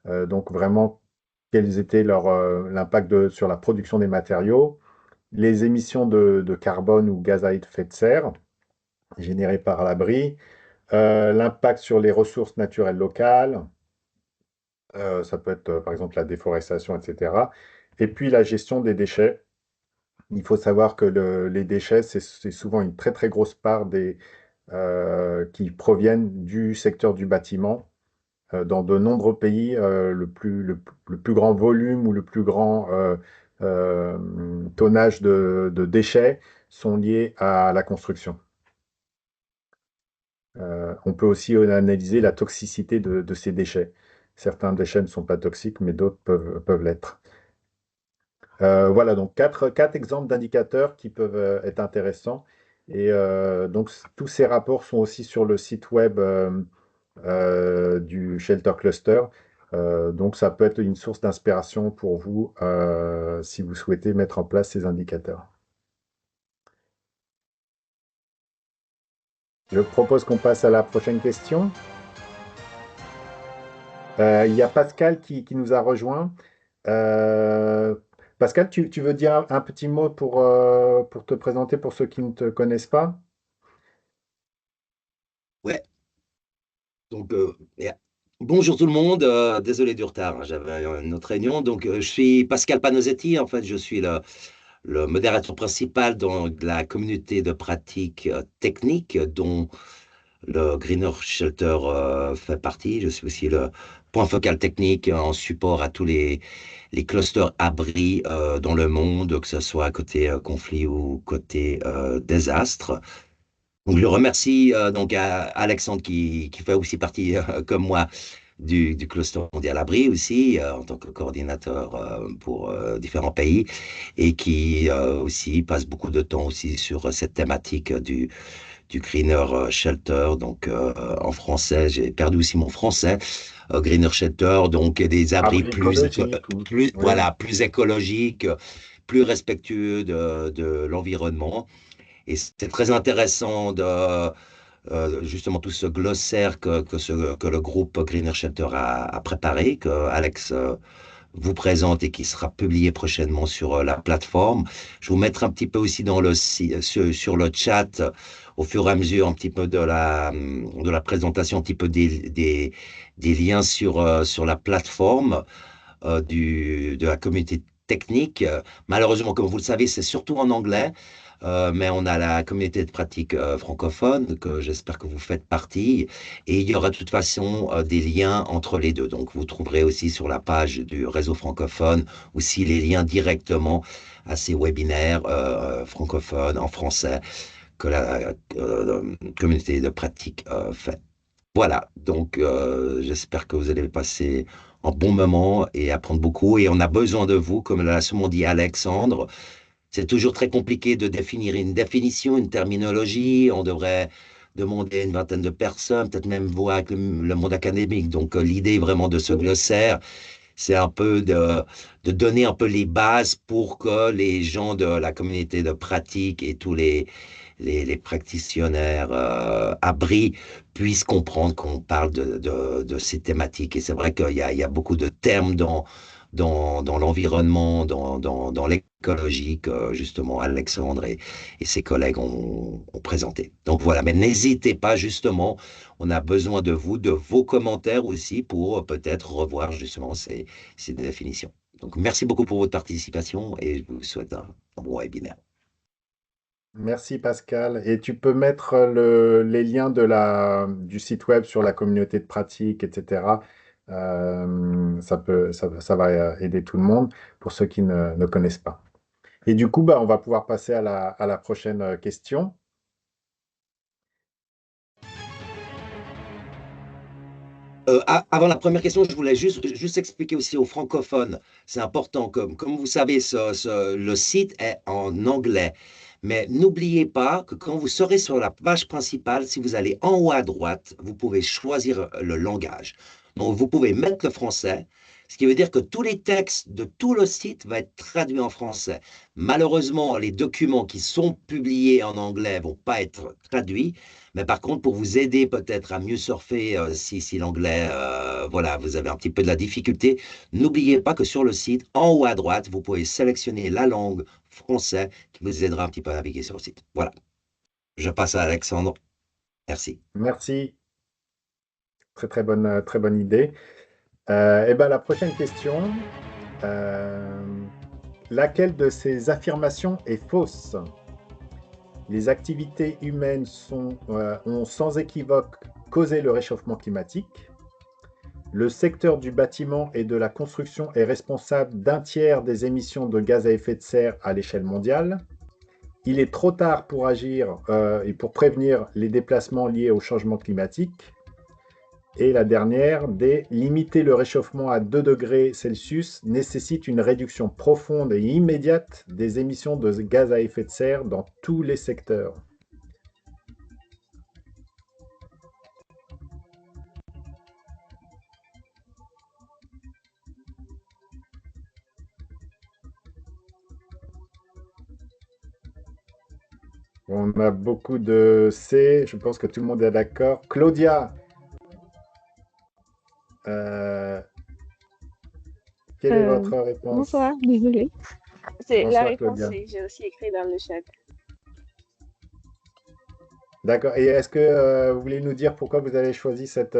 donc vraiment, quels étaient l'impact sur la production des matériaux, les émissions de carbone ou gaz à effet de serre générées par l'abri, l'impact sur les ressources naturelles locales, ça peut être par exemple la déforestation, etc. Et puis la gestion des déchets. Il faut savoir que les déchets, c'est souvent une très très grosse part qui proviennent du secteur du bâtiment. Dans de nombreux pays, le plus grand volume ou le plus grand tonnage de déchets sont liés à la construction. On peut aussi analyser la toxicité de ces déchets. Certains déchets ne sont pas toxiques, mais d'autres peuvent l'être. Voilà, donc quatre exemples d'indicateurs qui peuvent être intéressants. Et donc, tous ces rapports sont aussi sur le site web du Shelter Cluster. Donc, ça peut être une source d'inspiration pour vous si vous souhaitez mettre en place ces indicateurs. Je propose qu'on passe à la prochaine question. Il y a Pascal qui nous a rejoint. Pascal, tu veux dire un petit mot pour te présenter pour ceux qui ne te connaissent pas? Ouais, donc bonjour tout le monde, désolé du retard, hein, j'avais une autre réunion. Donc je suis Pascal Panosetti, en fait je suis le modérateur principal de la communauté de pratique technique dont le Greener Shelter fait partie. Je suis aussi le point focal technique en support à tous les clusters abris dans le monde, que ce soit côté conflit ou côté désastre. Donc, je remercie donc à Alexandre qui fait aussi partie, comme moi, du cluster mondial abri aussi, en tant que coordinateur pour différents pays, et qui aussi passe beaucoup de temps aussi sur cette thématique du Greener Shelter. Donc, en français, j'ai perdu aussi mon français. Greener Shelter, donc des abris Oui. voilà, plus écologiques, plus respectueux de l'environnement. Et c'est très intéressant justement tout ce glossaire que le groupe Greener Shelter a préparé, que Alex vous présente et qui sera publié prochainement sur la plateforme. Je vous mettrai un petit peu aussi sur le chat au fur et à mesure un petit peu de la présentation, un petit peu des liens sur la plateforme de la communauté technique. Malheureusement, comme vous le savez, c'est surtout en anglais. Mais on a la communauté de pratique francophone, que j'espère que vous faites partie, et il y aura de toute façon des liens entre les deux. Donc vous trouverez aussi sur la page du réseau francophone aussi les liens directement à ces webinaires francophones en français que la communauté de pratique fait. Voilà, donc j'espère que vous allez passer un bon moment et apprendre beaucoup, et on a besoin de vous, comme l'a sûrement dit Alexandre. C'est toujours très compliqué de définir une définition, une terminologie. On devrait demander à une vingtaine de personnes, peut-être même voir avec le monde académique. Donc, l'idée vraiment de ce glossaire, c'est un peu de donner un peu les bases pour que les gens de la communauté de pratique et tous les practitionnaires abris puissent comprendre qu'on parle de ces thématiques. Et c'est vrai qu'il y a beaucoup de termes dans l'environnement, dans écologique, justement, Alexandre et ses collègues ont présenté. Donc voilà, mais n'hésitez pas, justement, on a besoin de vous, de vos commentaires aussi pour peut-être revoir justement ces définitions. Donc merci beaucoup pour votre participation et je vous souhaite un bon webinaire. Merci Pascal. Et tu peux mettre les liens du site web sur la communauté de pratique, etc. Ça va aider tout le monde pour ceux qui ne connaissent pas. Et du coup, bah, on va pouvoir passer à la prochaine question. Avant la première question, je voulais juste expliquer aussi aux francophones, c'est important, comme vous savez, le site est en anglais, mais n'oubliez pas que quand vous serez sur la page principale, si vous allez en haut à droite, vous pouvez choisir le langage. Donc, vous pouvez mettre le français, ce qui veut dire que tous les textes de tout le site vont être traduits en français. Malheureusement, les documents qui sont publiés en anglais vont pas être traduits. Mais par contre, pour vous aider peut-être à mieux surfer, si l'anglais, voilà, vous avez un petit peu de la difficulté, n'oubliez pas que sur le site, en haut à droite, vous pouvez sélectionner la langue français qui vous aidera un petit peu à naviguer sur le site. Voilà. Je passe à Alexandre. Merci. Merci. Très bonne idée. Et ben, la prochaine question. Laquelle de ces affirmations est fausse? Les activités humaines ont sans équivoque causé le réchauffement climatique. Le secteur du bâtiment et de la construction est responsable d'un tiers des émissions de gaz à effet de serre à l'échelle mondiale. Il est trop tard pour agir et pour prévenir les déplacements liés au changement climatique. Et la dernière, limiter le réchauffement à 2 degrés Celsius nécessite une réduction profonde et immédiate des émissions de gaz à effet de serre dans tous les secteurs. On a beaucoup de C, je pense que tout le monde est d'accord. Claudia, quelle est votre réponse? Bonsoir, désolée. La Bonsoir réponse, Claudia. j'ai aussi écrit dans le chat. D'accord. Et est-ce que vous voulez nous dire pourquoi vous avez choisi cette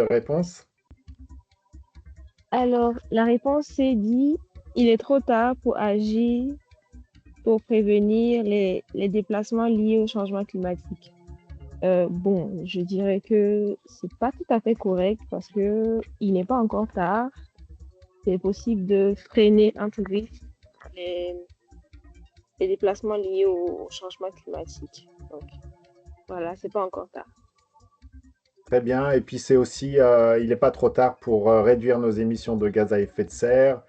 réponse? Alors, la réponse c'est dit, il est trop tard pour agir, pour prévenir les déplacements liés au changement climatique. Bon, je dirais que c'est pas tout à fait correct parce que il n'est pas encore tard. C'est possible de freiner, entre guillemets, les déplacements liés au changement climatique. Donc, voilà, c'est pas encore tard. Très bien. Et puis c'est aussi, il n'est pas trop tard pour réduire nos émissions de gaz à effet de serre.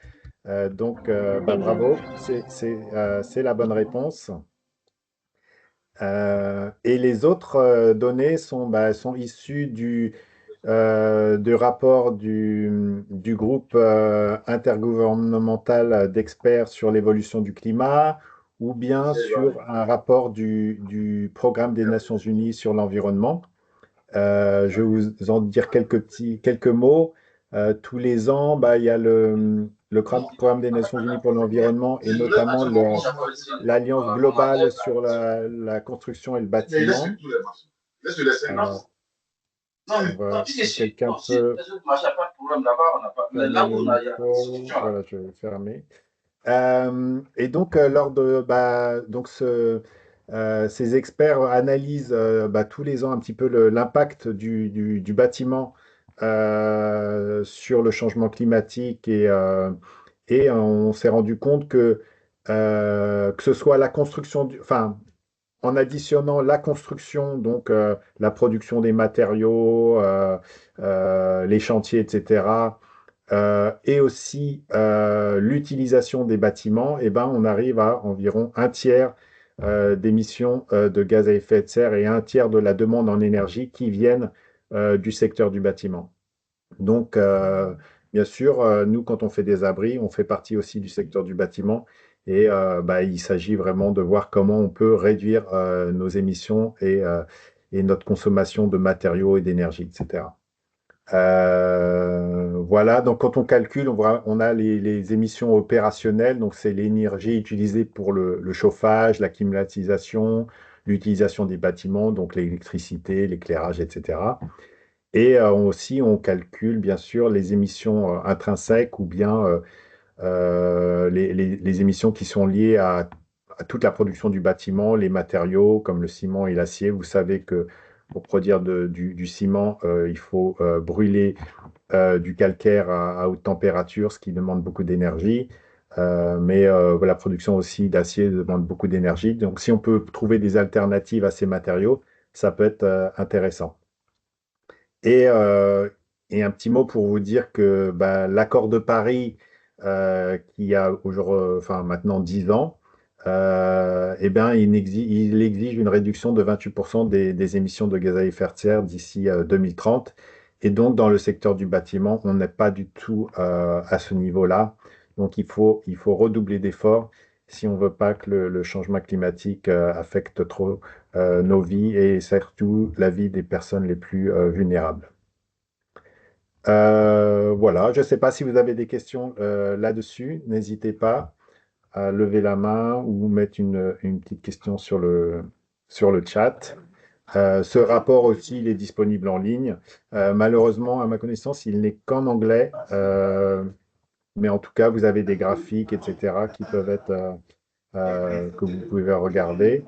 Donc, bah, bravo, c'est la bonne réponse. Et les autres données sont issues du rapport du groupe intergouvernemental d'experts sur l'évolution du climat, ou bien sur un rapport du programme des Nations Unies sur l'environnement. Je vais vous en dire quelques mots. Tous les ans, bah, il y a le programme des Nations Unies pour l'environnement et notamment l'Alliance globale sur la construction et le bâtiment. Alors, si quelqu'un peut... Voilà, je vais fermer. Et donc, ces experts analysent tous les ans un petit peu l'impact du bâtiment sur le changement climatique et on s'est rendu compte que ce soit la construction, enfin, en additionnant la construction, donc la production des matériaux, les chantiers, etc., et aussi l'utilisation des bâtiments, eh ben, on arrive à environ un tiers d'émissions de gaz à effet de serre et un tiers de la demande en énergie qui viennent du secteur du bâtiment. Donc, bien sûr, nous, quand on fait des abris, on fait partie aussi du secteur du bâtiment et il s'agit vraiment de voir comment on peut réduire nos émissions et notre consommation de matériaux et d'énergie, etc. Voilà, donc quand on calcule, on a les émissions opérationnelles, donc c'est l'énergie utilisée pour le chauffage, la climatisation, l'utilisation des bâtiments, donc l'électricité, l'éclairage, etc. Et aussi, on calcule bien sûr les émissions intrinsèques ou bien les émissions qui sont liées à toute la production du bâtiment, les matériaux comme le ciment et l'acier. Vous savez que pour produire du ciment, il faut brûler du calcaire à haute température, ce qui demande beaucoup d'énergie. Mais la production aussi d'acier demande beaucoup d'énergie. Donc, si on peut trouver des alternatives à ces matériaux, ça peut être intéressant. Et, euh, et un petit mot pour vous dire que bah, l'accord de Paris, qui a aujourd'hui, enfin, maintenant 10 ans, eh bien, il exige une réduction de 28% des émissions de gaz à effet de serre d'ici 2030. Et donc, dans le secteur du bâtiment, on n'est pas du tout à ce niveau-là. Donc, il faut redoubler d'efforts si on ne veut pas que le changement climatique affecte trop nos vies et surtout la vie des personnes les plus vulnérables. Voilà, je ne sais pas si vous avez des questions là-dessus. N'hésitez pas à lever la main ou mettre une petite question sur le chat. Ce rapport aussi, il est disponible en ligne. Malheureusement, à ma connaissance, il n'est qu'en anglais. Mais en tout cas, vous avez des graphiques, etc., qui peuvent être que vous pouvez regarder.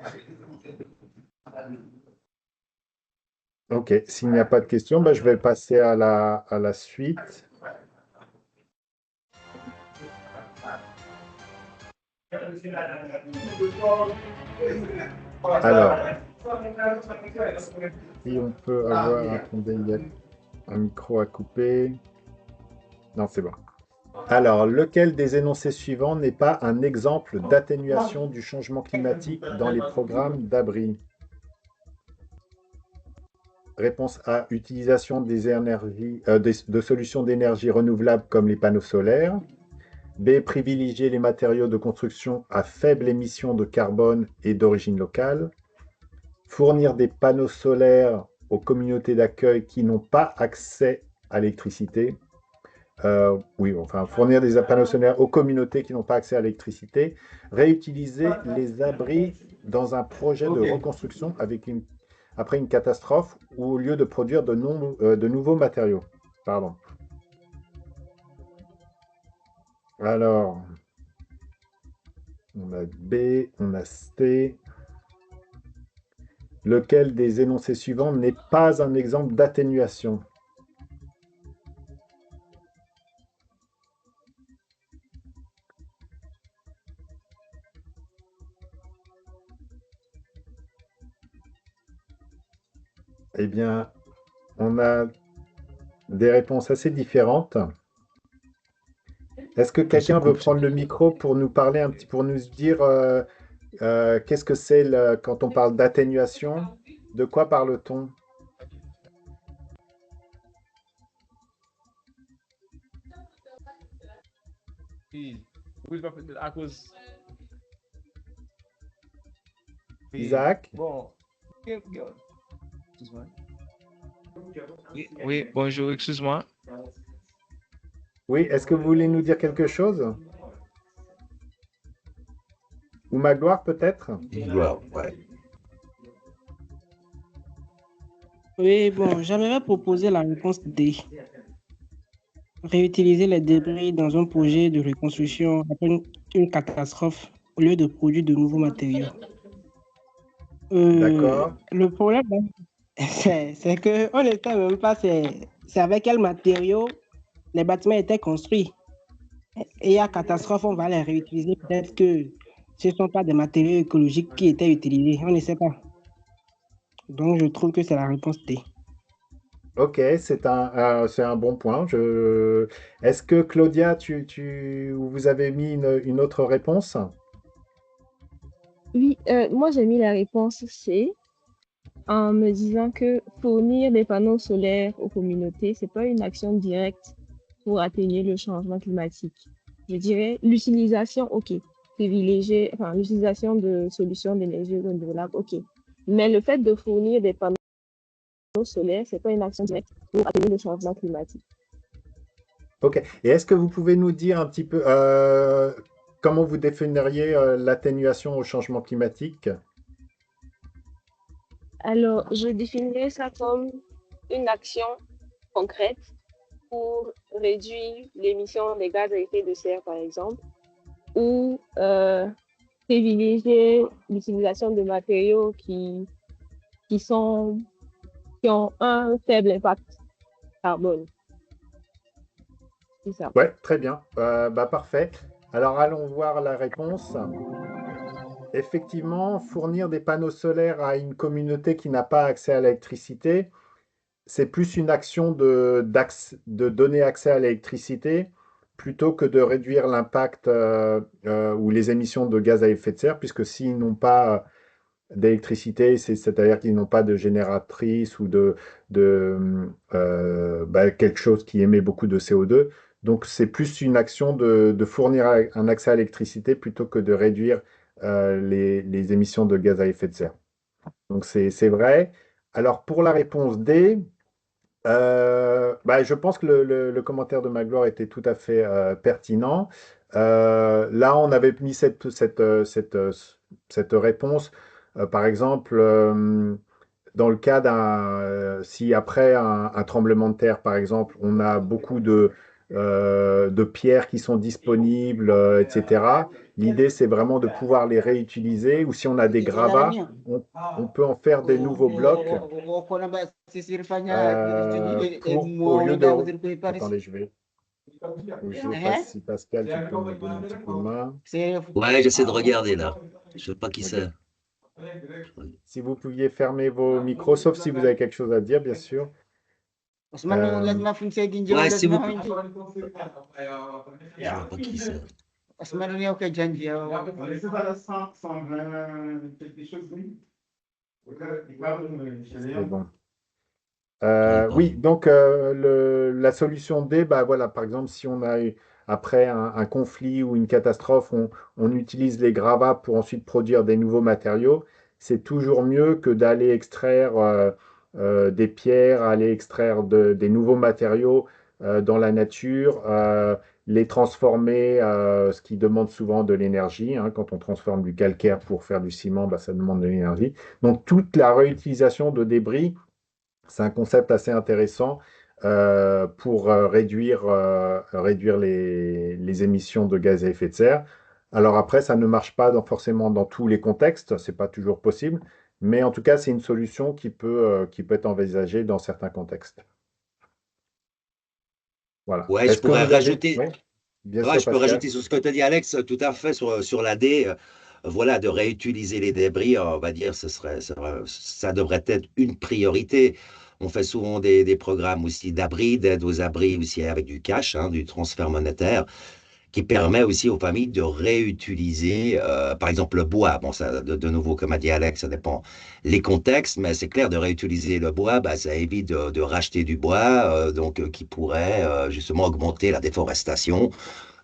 Ok, s'il n'y a pas de questions, ben, je vais passer à la suite. Alors, si on peut avoir, attendez, il y a un micro à couper. Non, c'est bon. Alors, lequel des énoncés suivants n'est pas un exemple d'atténuation du changement climatique dans les programmes d'abri? Réponse A, utilisation de solutions d'énergie renouvelables comme les panneaux solaires. B, privilégier les matériaux de construction à faible émission de carbone et d'origine locale. Fournir des panneaux solaires aux communautés d'accueil qui n'ont pas accès à l'électricité. Fournir des panneaux solaires aux communautés qui n'ont pas accès à l'électricité. Réutiliser les abris dans un projet de reconstruction après une catastrophe ou au lieu de produire de nouveaux matériaux. Pardon. Alors, on a B, on a C. Lequel des énoncés suivants n'est pas un exemple d'atténuation? Eh bien, on a des réponses assez différentes. Est-ce que quelqu'un veut prendre le micro pour nous parler un petit, pour nous dire qu'est-ce que c'est quand on parle d'atténuation? De quoi parle-t-on? Isaac? Oui, bonjour, excuse-moi. Oui, est-ce que vous voulez nous dire quelque chose? Ou Magloire peut-être? Ouais. Oui, bon, j'aimerais proposer la réponse D. Réutiliser les débris dans un projet de reconstruction après une catastrophe au lieu de produire de nouveaux matériaux. D'accord. Le problème, c'est qu'on ne sait même pas c'est avec quel matériau les bâtiments étaient construits. Et il y a catastrophe, on va les réutiliser. Peut-être que ce ne sont pas des matériaux écologiques qui étaient utilisés. On ne sait pas. Donc, je trouve que c'est la réponse D. Ok, c'est un bon point. Est-ce que Claudia, vous avez mis une autre réponse? Oui, moi j'ai mis la réponse C en me disant que fournir des panneaux solaires aux communautés, c'est pas une action directe pour atténuer le changement climatique. Je dirais l'utilisation, ok, l'utilisation de solutions d'énergie renouvelable, ok. Mais le fait de fournir des panneaux solaire, c'est pas une action directe pour atténuer le changement climatique. Ok. Et est-ce que vous pouvez nous dire un petit peu comment vous définiriez l'atténuation au changement climatique? Alors, je définirais ça comme une action concrète pour réduire l'émission des gaz à effet de serre, par exemple, ou privilégier l'utilisation de matériaux qui ont un faible impact carbone. C'est ça. Ouais, très bien. Parfait. Alors, allons voir la réponse. Effectivement, fournir des panneaux solaires à une communauté qui n'a pas accès à l'électricité, c'est plus une action de donner accès à l'électricité plutôt que de réduire l'impact ou les émissions de gaz à effet de serre, puisque s'ils n'ont pas d'électricité, c'est-à-dire qu'ils n'ont pas de génératrice ou quelque chose qui émet beaucoup de CO2. Donc, c'est plus une action de fournir un accès à l'électricité plutôt que de réduire les émissions de gaz à effet de serre. Donc, c'est vrai. Alors, pour la réponse D, je pense que le commentaire de Magloire était tout à fait pertinent. Là, on avait mis cette réponse, par exemple, dans le cas si après un tremblement de terre, par exemple, on a beaucoup de pierres qui sont disponibles, etc. L'idée, c'est vraiment de pouvoir les réutiliser, ou si on a des gravats, on peut en faire des nouveaux blocs. Au lieu de... Attendez, je vais passer si Pascal, tu peux me donner un petit coup de main. Ouais, j'essaie de regarder là. Je ne sais pas qui Ok. c'est. Si vous pouviez fermer vos micros, sauf si vous avez quelque chose à dire, bien sûr. Ouais, s'il vous plaît. Je vois pas qui c'est. C'est bon. J'arrive pas. Oui, donc la solution D, voilà, par exemple, si on a eu, après un conflit ou une catastrophe, on utilise les gravats pour ensuite produire des nouveaux matériaux, c'est toujours mieux que d'aller extraire des pierres, aller extraire des nouveaux matériaux dans la nature, les transformer, ce qui demande souvent de l'énergie, hein. Quand on transforme du calcaire pour faire du ciment, ça demande de l'énergie. Donc toute la réutilisation de débris, c'est un concept assez intéressant pour réduire les émissions de gaz à effet de serre. Alors après, ça ne marche pas forcément dans tous les contextes, c'est pas toujours possible, mais en tout cas, c'est une solution qui peut être envisagée dans certains contextes. Voilà. Ouais, je Est-ce que pourrais vous avez... rajouter. Oui, bien Ouais, sûr, je peux Pascal. rajouter sur ce que tu as dit, Alex, tout à fait sur la D. Voilà, de réutiliser les débris, on va dire, ça devrait être une priorité. On fait souvent des programmes aussi d'abri, d'aide aux abris aussi avec du cash, hein, du transfert monétaire, qui permet aussi aux familles de réutiliser, par exemple, le bois. Bon, ça, de nouveau, comme a dit Alex, ça dépend les contextes, mais c'est clair, de réutiliser le bois, ça évite de racheter du bois, qui pourrait justement augmenter la déforestation.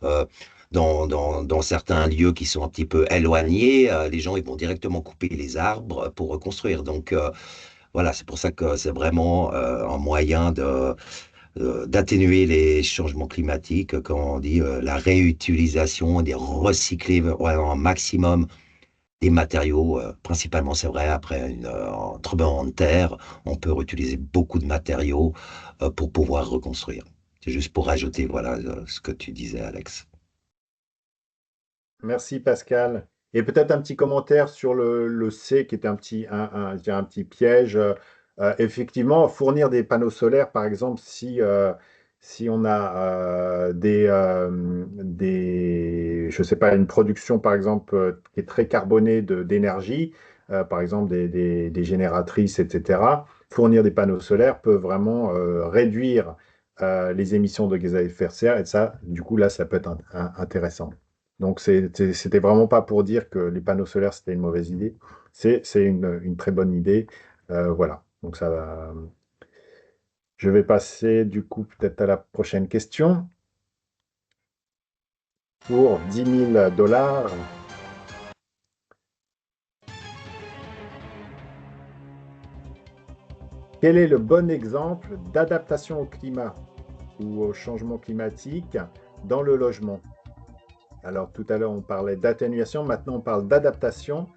Euh, dans certains lieux qui sont un petit peu éloignés, les gens ils vont directement couper les arbres pour reconstruire. Donc voilà, c'est pour ça que c'est vraiment un moyen d'atténuer les changements climatiques, quand on dit la réutilisation, des recycler vraiment un maximum des matériaux, principalement c'est vrai, après un tremblement de terre, on peut réutiliser beaucoup de matériaux pour pouvoir reconstruire. C'est juste pour ajouter, voilà, ce que tu disais, Alex. Merci Pascal. Et peut-être un petit commentaire sur le C qui était je dirais un petit piège. Effectivement, fournir des panneaux solaires, par exemple, si on a je sais pas, une production, par exemple, qui est très carbonée d'énergie, par exemple des génératrices, etc., fournir des panneaux solaires peut vraiment réduire les émissions de gaz à effet de serre. Et ça, du coup, là, ça peut être intéressant. Donc, c'était vraiment pas pour dire que les panneaux solaires, c'était une mauvaise idée. C'est une très bonne idée. Voilà. Donc, ça va. Je vais passer, du coup, peut-être à la prochaine question. Pour 10 000 dollars, Quel est le bon exemple d'adaptation au climat ou au changement climatique dans le logement? Alors, tout à l'heure, on parlait d'atténuation, maintenant, on parle d'adaptation.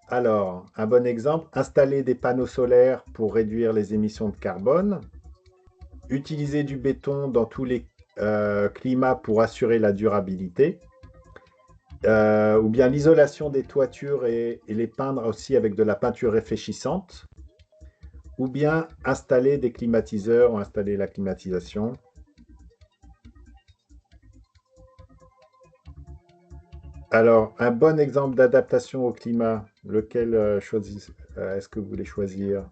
Alors, un bon exemple, installer des panneaux solaires pour réduire les émissions de carbone, utiliser du béton dans tous les climats pour assurer la durabilité, ou bien l'isolation des toitures et les peindre aussi avec de la peinture réfléchissante, ou bien installer des climatiseurs ou installer la climatisation. Alors, un bon exemple d'adaptation au climat, lequel est-ce que vous voulez choisir?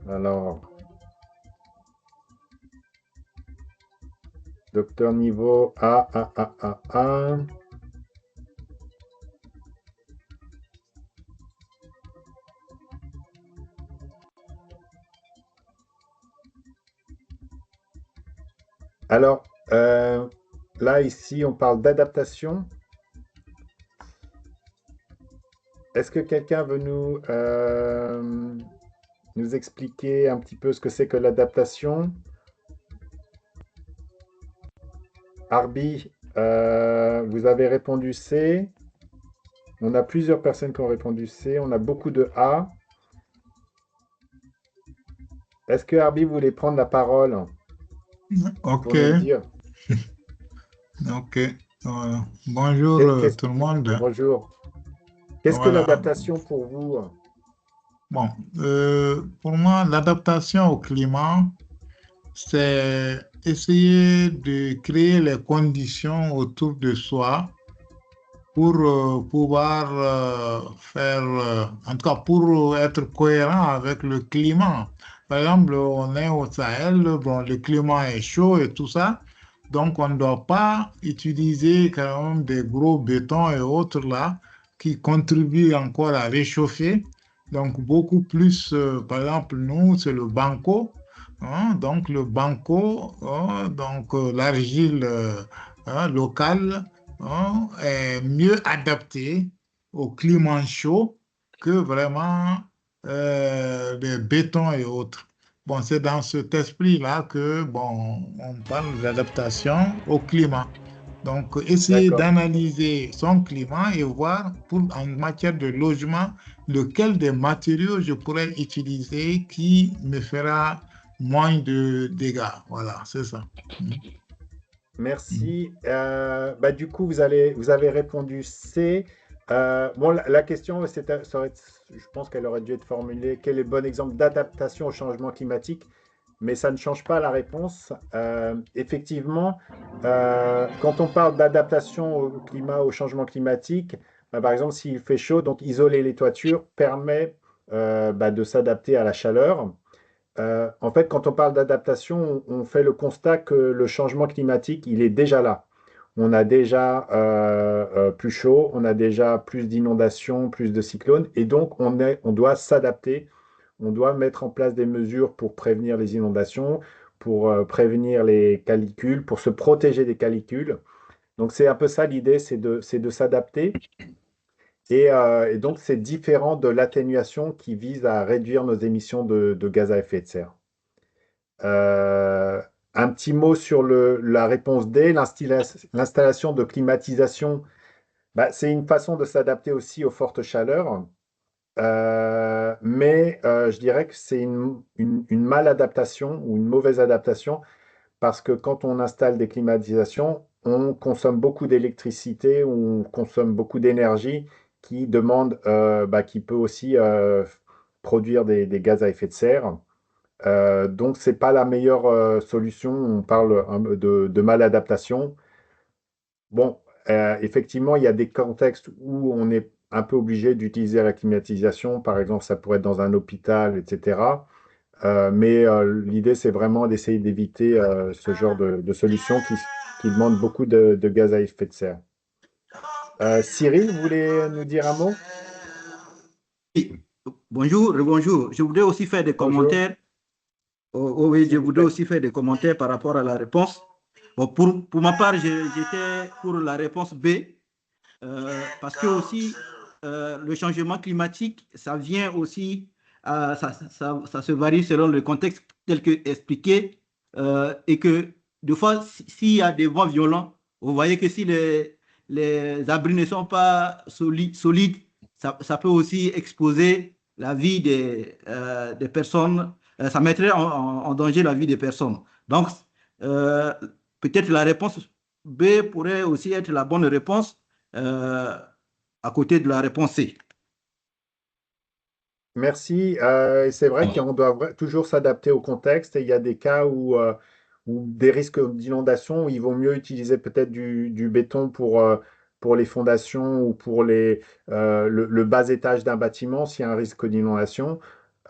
Alors, docteur niveau A. Alors, là, ici, on parle d'adaptation. Est-ce que quelqu'un veut nous expliquer un petit peu ce que c'est que l'adaptation? Arbi, vous avez répondu C. On a plusieurs personnes qui ont répondu C. On a beaucoup de A. Est-ce que Arbi voulait prendre la parole Ok, pour nous dire? ok. Bonjour tout le monde. Bonjour. Qu'est-ce que Voilà. l'adaptation pour vous? Bon, pour moi, l'adaptation au climat, c'est essayer de créer les conditions autour de soi pour pouvoir faire, en tout cas pour être cohérent avec le climat. Par exemple, on est au Sahel, bon, le climat est chaud et tout ça, donc on ne doit pas utiliser quand même des gros bétons et autres là qui contribuent encore à réchauffer. Donc beaucoup plus, par exemple, nous, c'est le banco. Hein, donc le banco, donc l'argile locale est mieux adapté au climat chaud que vraiment les bétons et autres. Bon, c'est dans cet esprit-là que, bon, on parle d'adaptation au climat. Donc, essayer D'accord. d'analyser son climat et voir en matière de logement, lequel des matériaux je pourrais utiliser qui me fera moins de dégâts. Voilà, c'est ça. Merci. Du coup, vous avez répondu C. Bon, la question, je pense qu'elle aurait dû être formulée. Quel est le bon exemple d'adaptation au changement climatique? Mais ça ne change pas la réponse. Effectivement, quand on parle d'adaptation au climat, au changement climatique, par exemple, s'il fait chaud, donc isoler les toitures permet de s'adapter à la chaleur. En fait, quand on parle d'adaptation, on fait le constat que le changement climatique, il est déjà là. On a déjà plus chaud, on a déjà plus d'inondations, plus de cyclones, et donc on doit s'adapter, on doit mettre en place des mesures pour prévenir les inondations, pour prévenir les canicules, pour se protéger des canicules. Donc c'est un peu ça l'idée, c'est de s'adapter. Et donc, c'est différent de l'atténuation qui vise à réduire nos émissions de gaz à effet de serre. Un petit mot sur la réponse D, l'installation de climatisation. C'est une façon de s'adapter aussi aux fortes chaleurs, mais je dirais que c'est une maladaptation ou une mauvaise adaptation parce que quand on installe des climatisations, on consomme beaucoup d'électricité, on consomme beaucoup d'énergie qui peut aussi produire des gaz à effet de serre. Donc, c'est pas la meilleure solution. On parle de maladaptation. Bon, effectivement, il y a des contextes où on est un peu obligé d'utiliser la climatisation. Par exemple, ça pourrait être dans un hôpital, etc. Mais l'idée, c'est vraiment d'essayer d'éviter ce genre de solution qui demande beaucoup de gaz à effet de serre. Cyril, vous voulez nous dire un mot? Oui. Bonjour, bonjour. Je voudrais aussi faire des Bonjour. commentaires. Oui, je voudrais aussi faire des commentaires par rapport à la réponse. Bon, pour ma part, j'étais pour la réponse B. parce que aussi, le changement climatique, ça vient aussi, ça se varie selon le contexte tel que expliqué, et que des fois, s'il y a des vents violents, vous voyez que si les abris ne sont pas solides, ça peut aussi exposer la vie des personnes, ça mettrait en danger la vie des personnes. Donc, euh, peut-être la réponse B pourrait aussi être la bonne réponse à côté de la réponse C. Merci. Et c'est vrai qu'on doit toujours s'adapter au contexte et il y a des cas où des risques d'inondation où il vaut mieux utiliser peut-être du béton pour les fondations ou pour le bas étage d'un bâtiment s'il y a un risque d'inondation,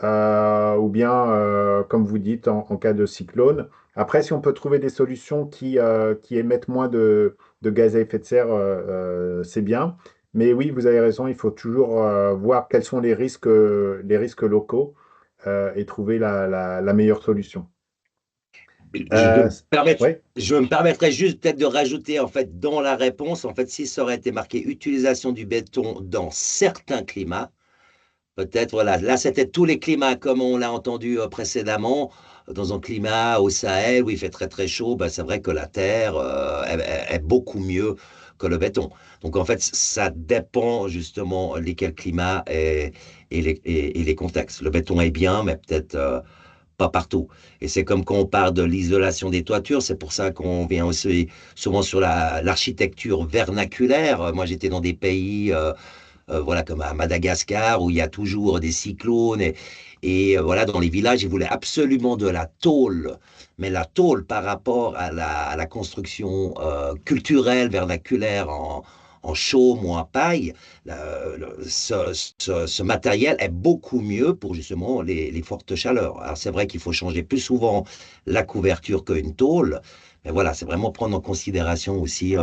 ou bien, comme vous dites, en cas de cyclone. Après, si on peut trouver des solutions qui émettent moins de gaz à effet de serre, c'est bien. Mais oui, vous avez raison, il faut toujours voir quels sont les risques locaux et trouver la meilleure solution. Euh, oui, Je me permettrais juste peut-être de rajouter en fait dans la réponse, en fait, si ça aurait été marqué utilisation du béton dans certains climats, peut-être voilà, là c'était tous les climats comme on l'a entendu précédemment. Dans un climat au Sahel où il fait très très chaud, ben, c'est vrai que la terre est beaucoup mieux que le béton. Donc en fait, ça dépend justement lesquels climats et les contextes. Le béton est bien, mais peut-être pas partout. Et c'est comme quand on parle de l'isolation des toitures, c'est pour ça qu'on vient aussi souvent sur l'architecture vernaculaire. Moi, j'étais dans des pays voilà, comme à Madagascar, où il y a toujours des cyclones. Voilà, dans les villages, ils voulaient absolument de la tôle. Mais la tôle, par rapport à la construction culturelle, vernaculaire, en chaume ou en paille, ce matériel est beaucoup mieux pour justement les fortes chaleurs. Alors c'est vrai qu'il faut changer plus souvent la couverture qu'une tôle, mais voilà, c'est vraiment prendre en considération aussi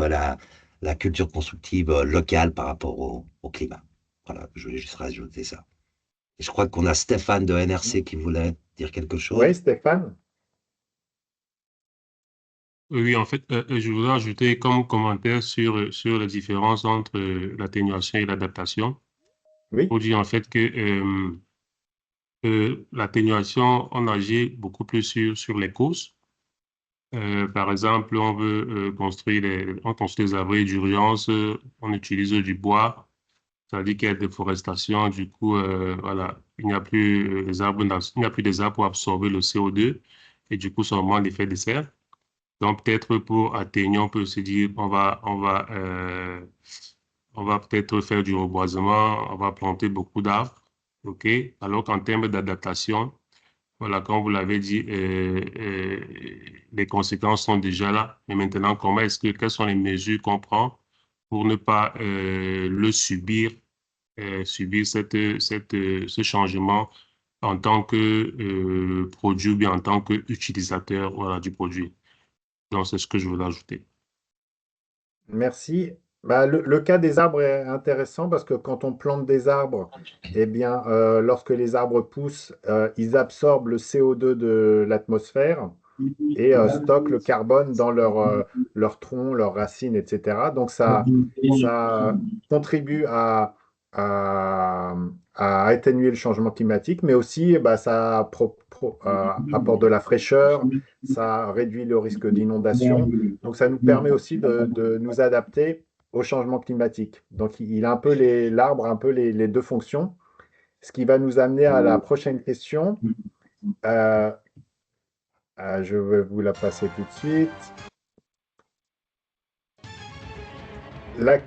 la culture constructive locale par rapport au climat. Voilà, je voulais juste rajouter ça. Et je crois qu'on a Stéphane de NRC qui voulait dire quelque chose. oui, Stéphane. Oui, en fait, je voudrais ajouter comme commentaire sur la différence entre l'atténuation et l'adaptation. Oui, Pour dire en fait que l'atténuation, on agit beaucoup plus sur les causes. Par exemple, on veut on construit des abris d'urgence, on utilise du bois, c'est-à-dire qu'il y a déforestation, du coup, voilà, il n'y a plus il n'y a plus des arbres pour absorber le CO2 et du coup, ça augmente l'effet de serre. Donc, peut-être pour atténuer, on peut se dire, on va peut-être faire du reboisement, on va planter beaucoup d'arbres, OK? Alors qu'en termes d'adaptation, voilà, comme vous l'avez dit, les conséquences sont déjà là. Mais maintenant, quelles sont les mesures qu'on prend pour ne pas subir ce changement en tant que produit ou bien en tant qu'utilisateur, voilà, du produit. Donc, c'est ce que je voulais ajouter. merci. Bah, le cas des arbres est intéressant parce que quand on plante des arbres, eh bien, lorsque les arbres poussent, ils absorbent le CO2 de l'atmosphère et stockent le carbone dans leur tronc, leurs racines, etc. Donc ça contribue à, à atténuer le changement climatique, mais aussi bah, apporte de la fraîcheur, ça réduit le risque d'inondation. Donc ça nous permet aussi de nous adapter au changement climatique. Donc il a un peu l'arbre, un peu les deux fonctions, ce qui va nous amener à la prochaine question. Euh, je vais vous la passer tout de suite.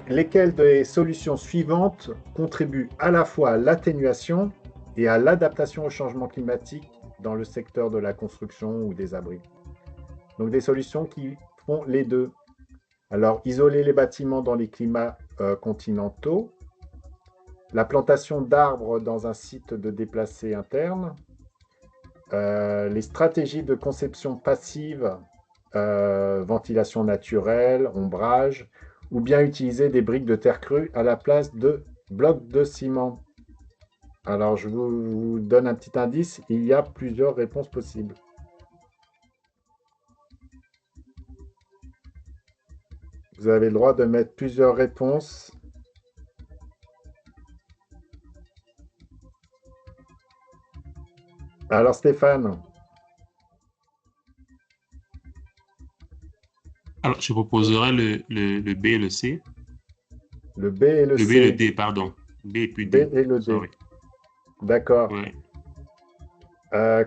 Lesquelles des solutions suivantes contribuent à la fois à l'atténuation et à l'adaptation au changement climatique dans le secteur de la construction ou des abris? Donc des solutions qui font les deux. Alors, isoler les bâtiments dans les climats continentaux, la plantation d'arbres dans un site de déplacés interne, les stratégies de conception passive, ventilation naturelle, ombrage, ou bien utiliser des briques de terre crue à la place de blocs de ciment. Alors, je vous donne un petit indice, il y a plusieurs réponses possibles. Vous avez le droit de mettre plusieurs réponses Alors Stéphane, Alors, je proposerais le B et le C. le B et le Le B et le C. D, pardon. B et puis B D. et le D. Sorry. D'accord. Ouais.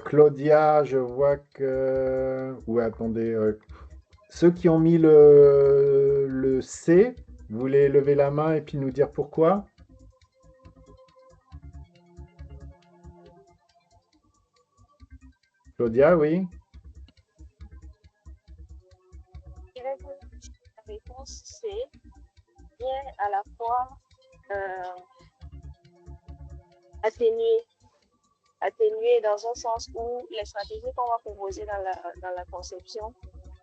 Claudia, je vois que... Ou attendez, ceux qui ont mis le C, vous voulez lever la main et puis nous dire pourquoi? Claudia, oui? Je dirais que la réponse C vient à la fois atténuer, atténuer dans un sens où les stratégies qu'on va proposer dans la conception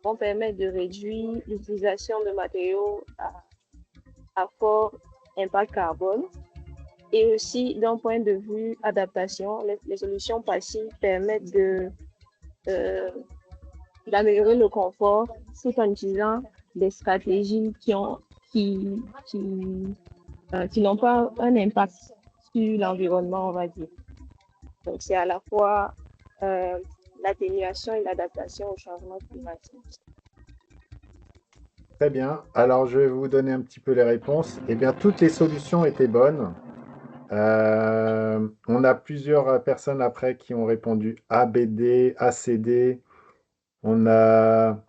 vont permettre de réduire l'utilisation de matériaux à fort impact carbone. Et aussi, d'un point de vue adaptation, les solutions passives permettent d'améliorer le confort tout en utilisant des stratégies qui n'ont pas un impact sur l'environnement, on va dire. Donc, c'est à la fois l'atténuation et l'adaptation au changement climatique. Très bien. Alors, je vais vous donner un petit peu les réponses. Eh bien, toutes les solutions étaient bonnes. On a plusieurs personnes après qui ont répondu A, B, D, A, C, D. On a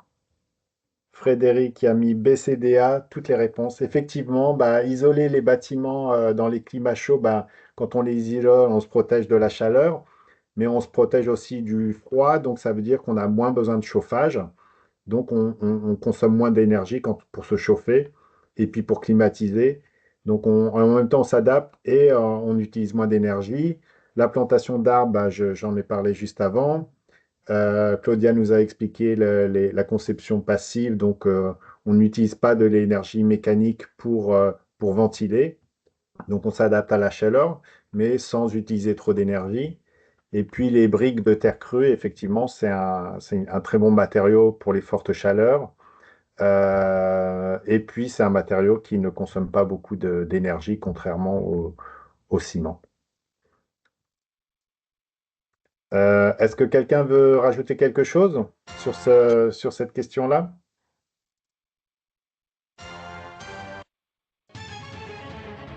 Frédéric qui a mis B, C, D, A, toutes les réponses. Effectivement, bah, isoler les bâtiments dans les climats chauds, bah, quand on les isole, on se protège de la chaleur, mais on se protège aussi du froid, donc ça veut dire qu'on a moins besoin de chauffage. Donc, on consomme moins d'énergie pour se chauffer et puis pour climatiser. Donc, en même temps, on s'adapte et on utilise moins d'énergie. La plantation d'arbres, bah, j'en ai parlé juste avant. Claudia nous a expliqué la conception passive. Donc, on n'utilise pas de l'énergie mécanique pour ventiler. Donc, on s'adapte à la chaleur, mais sans utiliser trop d'énergie. Et puis, les briques de terre crue, effectivement, c'est un très bon matériau pour les fortes chaleurs. Et puis, c'est un matériau qui ne consomme pas beaucoup d'énergie, contrairement au ciment. Est-ce que quelqu'un veut rajouter quelque chose sur cette question-là?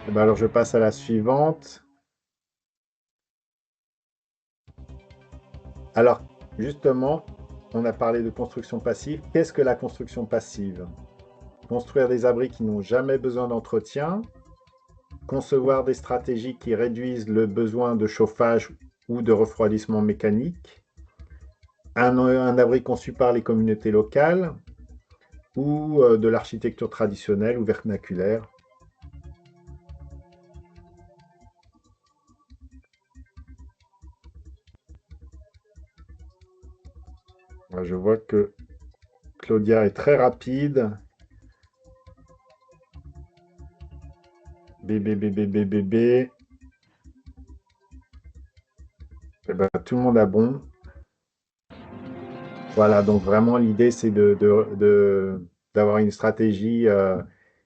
Eh ben, alors, je passe à la suivante. Alors, justement, on a parlé de construction passive. Qu'est-ce que la construction passive? Construire des abris qui n'ont jamais besoin d'entretien, concevoir des stratégies qui réduisent le besoin de chauffage ou de refroidissement mécanique, un abri conçu par les communautés locales ou de l'architecture traditionnelle ou vernaculaire. Je vois que Claudia est très rapide. B. Eh ben, tout le monde a bon. Voilà, donc vraiment l'idée c'est d'avoir une stratégie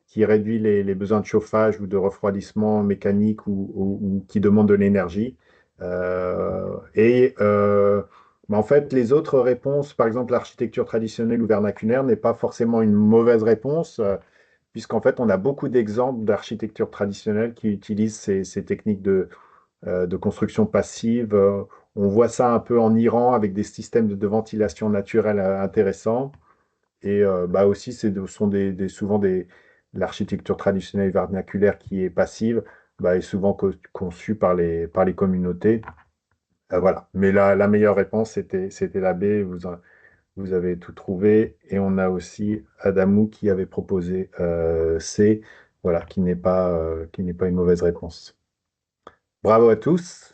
qui réduit les besoins de chauffage ou de refroidissement mécanique ou qui demande de l'énergie. Mais en fait, les autres réponses, par exemple l'architecture traditionnelle ou vernaculaire, n'est pas forcément une mauvaise réponse, puisqu'en fait on a beaucoup d'exemples d'architecture traditionnelle qui utilisent ces techniques de construction passive. On voit ça un peu en Iran avec des systèmes de ventilation naturelle intéressants. Et bah aussi, sont souvent l'architecture traditionnelle vernaculaire qui est passive, bah, est souvent conçue par les communautés. Voilà. Mais la meilleure réponse, c'était la B. Vous avez tout trouvé. Et on a aussi Adamou qui avait proposé C, voilà, qui n'est pas une mauvaise réponse. Bravo à tous.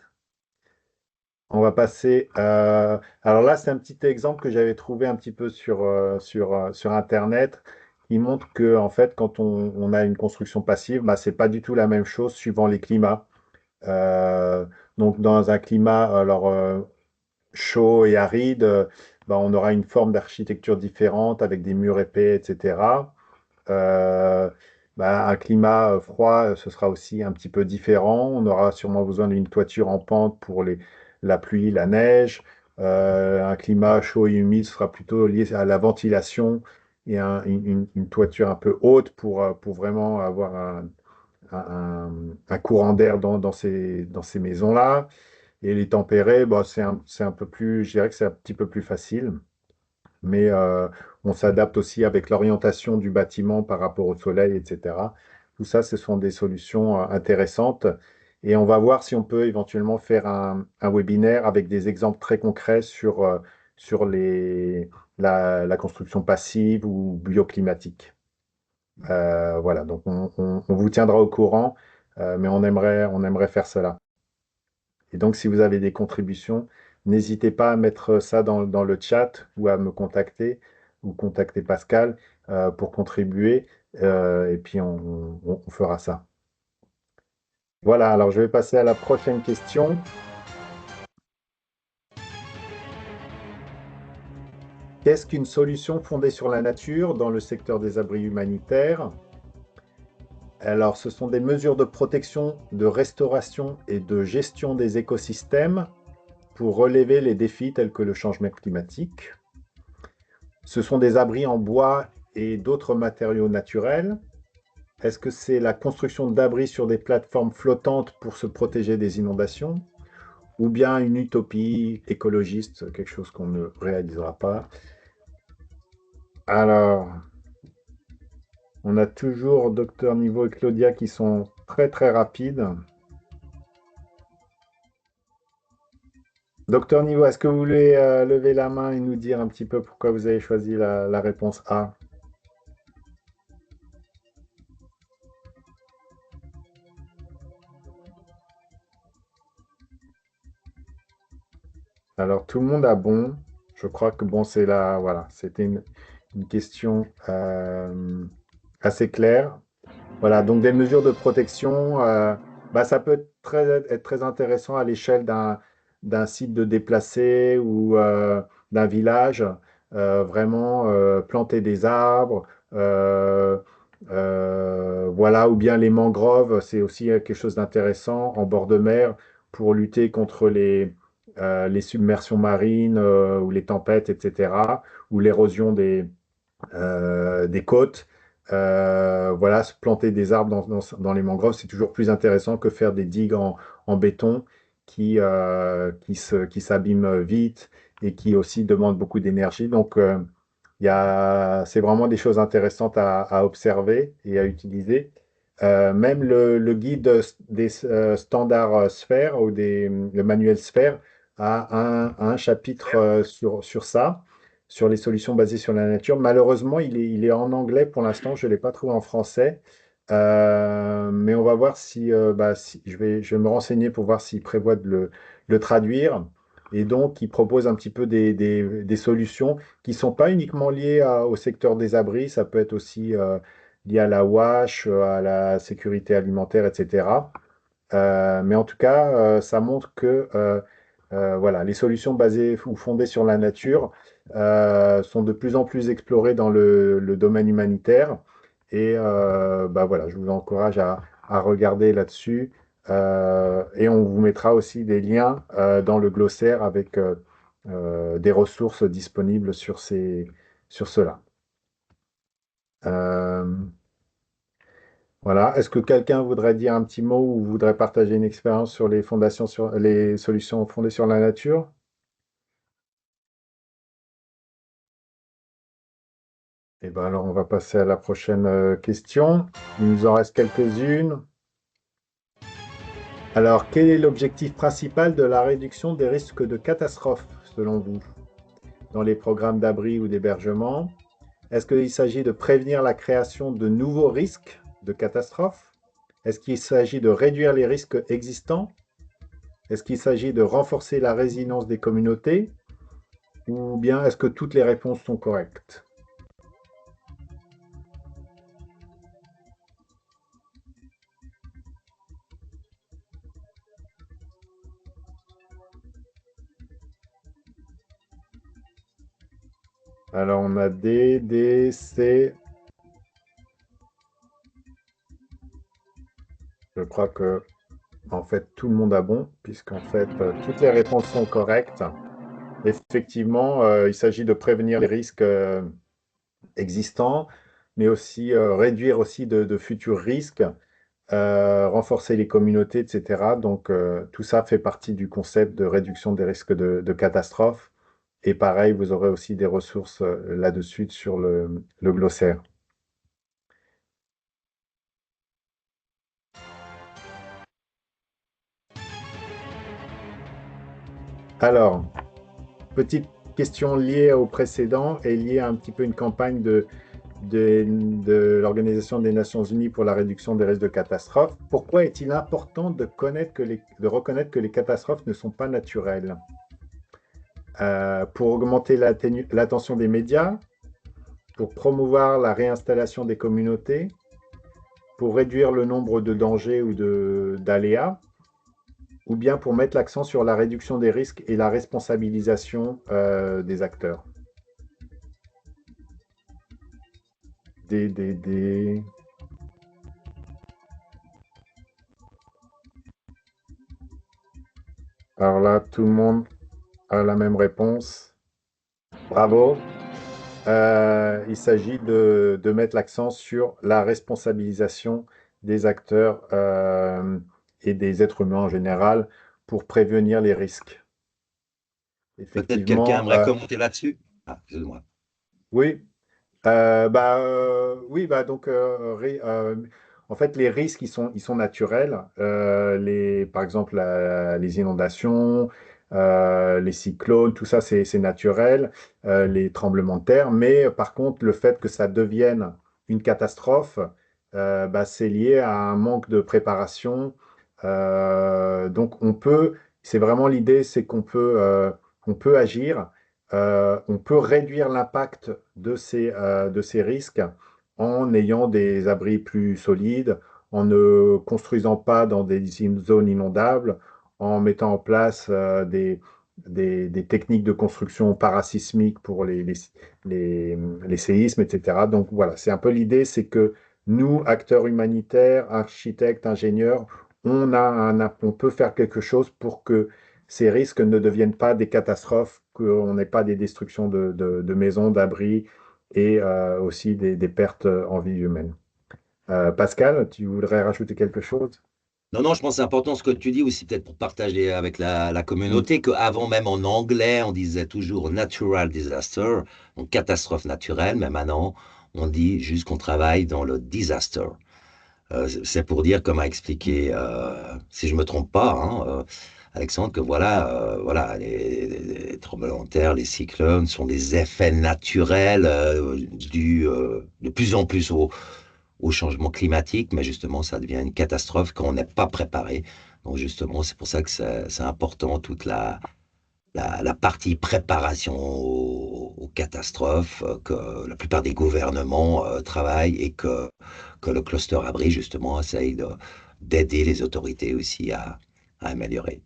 On va passer. Alors là, c'est un petit exemple que j'avais trouvé un petit peu sur Internet, qui montre que en fait, quand on a une construction passive, bah, c'est pas du tout la même chose suivant les climats. Euh, donc, dans un climat chaud et aride, bah, on aura une forme d'architecture différente avec des murs épais, etc. Euh, Bah, un climat froid, ce sera aussi un petit peu différent. On aura sûrement besoin d'une toiture en pente la pluie, la neige. Un climat chaud et humide sera plutôt lié à la ventilation et une toiture un peu haute pour vraiment avoir un courant d'air dans ces maisons-là. Et les tempérés, bah, c'est un peu plus, je dirais que c'est un petit peu plus facile, mais on s'adapte aussi avec l'orientation du bâtiment par rapport au soleil, etc. Tout ça, ce sont des solutions intéressantes. Et on va voir si on peut éventuellement faire un webinaire avec des exemples très concrets sur la construction passive ou bioclimatique. Voilà, donc on vous tiendra au courant, mais on aimerait faire cela. Et donc, si vous avez des contributions, n'hésitez pas à mettre ça dans le chat ou à me contacter ou contacter Pascal pour contribuer. Et puis, on fera ça. Voilà, alors je vais passer à la prochaine question. Qu'est-ce qu'une solution fondée sur la nature dans le secteur des abris humanitaires? Alors, ce sont des mesures de protection, de restauration et de gestion des écosystèmes pour relever les défis tels que le changement climatique. Ce sont des abris en bois et d'autres matériaux naturels. Est-ce que c'est la construction d'abris sur des plateformes flottantes pour se protéger des inondations? Ou bien une utopie écologiste, quelque chose qu'on ne réalisera pas? Alors, on a toujours Docteur Niveau et Claudia qui sont très très rapides. Docteur Niveau, est-ce que vous voulez lever la main et nous dire un petit peu pourquoi vous avez choisi la réponse A? Alors, tout le monde a bon. Je crois que bon, c'est là, voilà, c'était une question assez claire. Voilà, donc des mesures de protection, bah, ça peut être très intéressant à l'échelle d'un site de déplacé ou d'un village. Vraiment planter des arbres, voilà, ou bien les mangroves, c'est aussi quelque chose d'intéressant en bord de mer pour lutter contre les submersions marines ou les tempêtes, etc., ou l'érosion des côtes. Voilà, se planter des arbres dans les mangroves, c'est toujours plus intéressant que faire des digues en béton qui s'abîment vite et qui aussi demandent beaucoup d'énergie. Donc, c'est vraiment des choses intéressantes à observer et à utiliser. Même le guide des standards sphères ou le manuel sphère a un chapitre sur ça, sur les solutions basées sur la nature. Malheureusement, il est en anglais pour l'instant, je ne l'ai pas trouvé en français. Mais on va voir si je vais me renseigner pour voir s'il prévoit de le traduire. Et donc, il propose un petit peu des solutions qui ne sont pas uniquement liées au secteur des abris, ça peut être aussi lié à la WASH, à la sécurité alimentaire, etc. Mais en tout cas, ça montre que voilà, les solutions basées ou fondées sur la nature sont de plus en plus explorées dans le domaine humanitaire. Et bah voilà, je vous encourage à regarder là-dessus. Et on vous mettra aussi des liens dans le glossaire avec des ressources disponibles sur cela. Voilà. Est-ce que quelqu'un voudrait dire un petit mot ou voudrait partager une expérience sur sur les solutions fondées sur la nature? Eh bien, alors, on va passer à la prochaine question. Il nous en reste quelques-unes. Alors, quel est l'objectif principal de la réduction des risques de catastrophe, selon vous, dans les programmes d'abri ou d'hébergement? Est-ce qu'il s'agit de prévenir la création de nouveaux risques de catastrophe? Est-ce qu'il s'agit de réduire les risques existants? Est-ce qu'il s'agit de renforcer la résilience des communautés? Ou bien est-ce que toutes les réponses sont correctes? Alors, on a D, D, C. Je crois que en fait, tout le monde a bon, puisqu'en fait, toutes les réponses sont correctes. Effectivement, il s'agit de prévenir les risques existants, mais aussi réduire aussi de futurs risques, renforcer les communautés, etc. Donc, tout ça fait partie du concept de réduction des risques de catastrophe. Et pareil, vous aurez aussi des ressources là-dessus sur le glossaire. Alors, petite question liée au précédent et liée à un petit peu une campagne de l'Organisation des Nations Unies pour la réduction des risques de catastrophes. Pourquoi est-il important de reconnaître que les catastrophes ne sont pas naturelles? Pour augmenter l'attention des médias, pour promouvoir la réinstallation des communautés, pour réduire le nombre de dangers ou d'aléas, ou bien pour mettre l'accent sur la réduction des risques et la responsabilisation des acteurs. Des. Alors là, tout le monde a la même réponse. Bravo. Il s'agit de mettre l'accent sur la responsabilisation des acteurs et des êtres humains en général pour prévenir les risques. Peut-être quelqu'un Effectivement, aimerait commenter là-dessus? Ah, excuse-moi. oui. Oui, donc, en fait, les risques, ils sont naturels. Par exemple, les inondations, les cyclones, tout ça, c'est naturel. Les tremblements de terre. Mais par contre, le fait que ça devienne une catastrophe, c'est lié à un manque de préparation. Donc, c'est vraiment l'idée, c'est on peut agir. On peut réduire l'impact de ces risques en ayant des abris plus solides, en ne construisant pas dans des zones inondables, en mettant en place des techniques de construction parasismique pour les séismes, etc. Donc voilà, c'est un peu l'idée, c'est que nous, acteurs humanitaires, architectes, ingénieurs, on peut faire quelque chose pour que ces risques ne deviennent pas des catastrophes, qu'on n'ait pas des destructions de maisons, d'abris et aussi des pertes en vie humaine. Pascal, tu voudrais rajouter quelque chose? Non, non, je pense que c'est important ce que tu dis aussi, peut-être pour partager avec la Mm. communauté, qu'avant même en anglais, on disait toujours natural disaster, donc catastrophe naturelle, mais maintenant, on dit juste qu'on travaille dans le disaster. C'est pour dire, comme a expliqué, si je me trompe pas, hein, Alexandre, que voilà, les tremblements de terre, les cyclones sont des effets naturels dus de plus en plus au changement climatique, mais justement, ça devient une catastrophe quand on n'est pas préparé. Donc justement, c'est pour ça que c'est important, toute la partie préparation aux catastrophes, que la plupart des gouvernements travaillent et que le cluster abri, justement, essaye d'aider les autorités aussi à améliorer.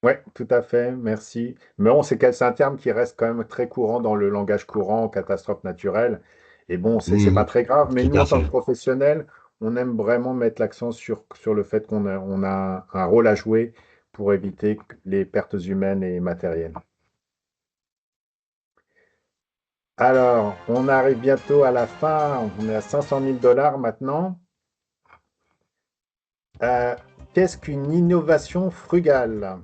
Oui, tout à fait, merci. Mais bon, c'est un terme qui reste quand même très courant dans le langage courant, catastrophe naturelle. Et bon, c'est pas Mhm, très grave, mais tout nous, à en tant que fait. professionnels, on aime vraiment mettre l'accent sur le fait on a un rôle à jouer pour éviter les pertes humaines et matérielles. Alors, on arrive bientôt à la fin, on est à 500 000 dollars maintenant. Euh, Qu'est-ce qu'une innovation frugale?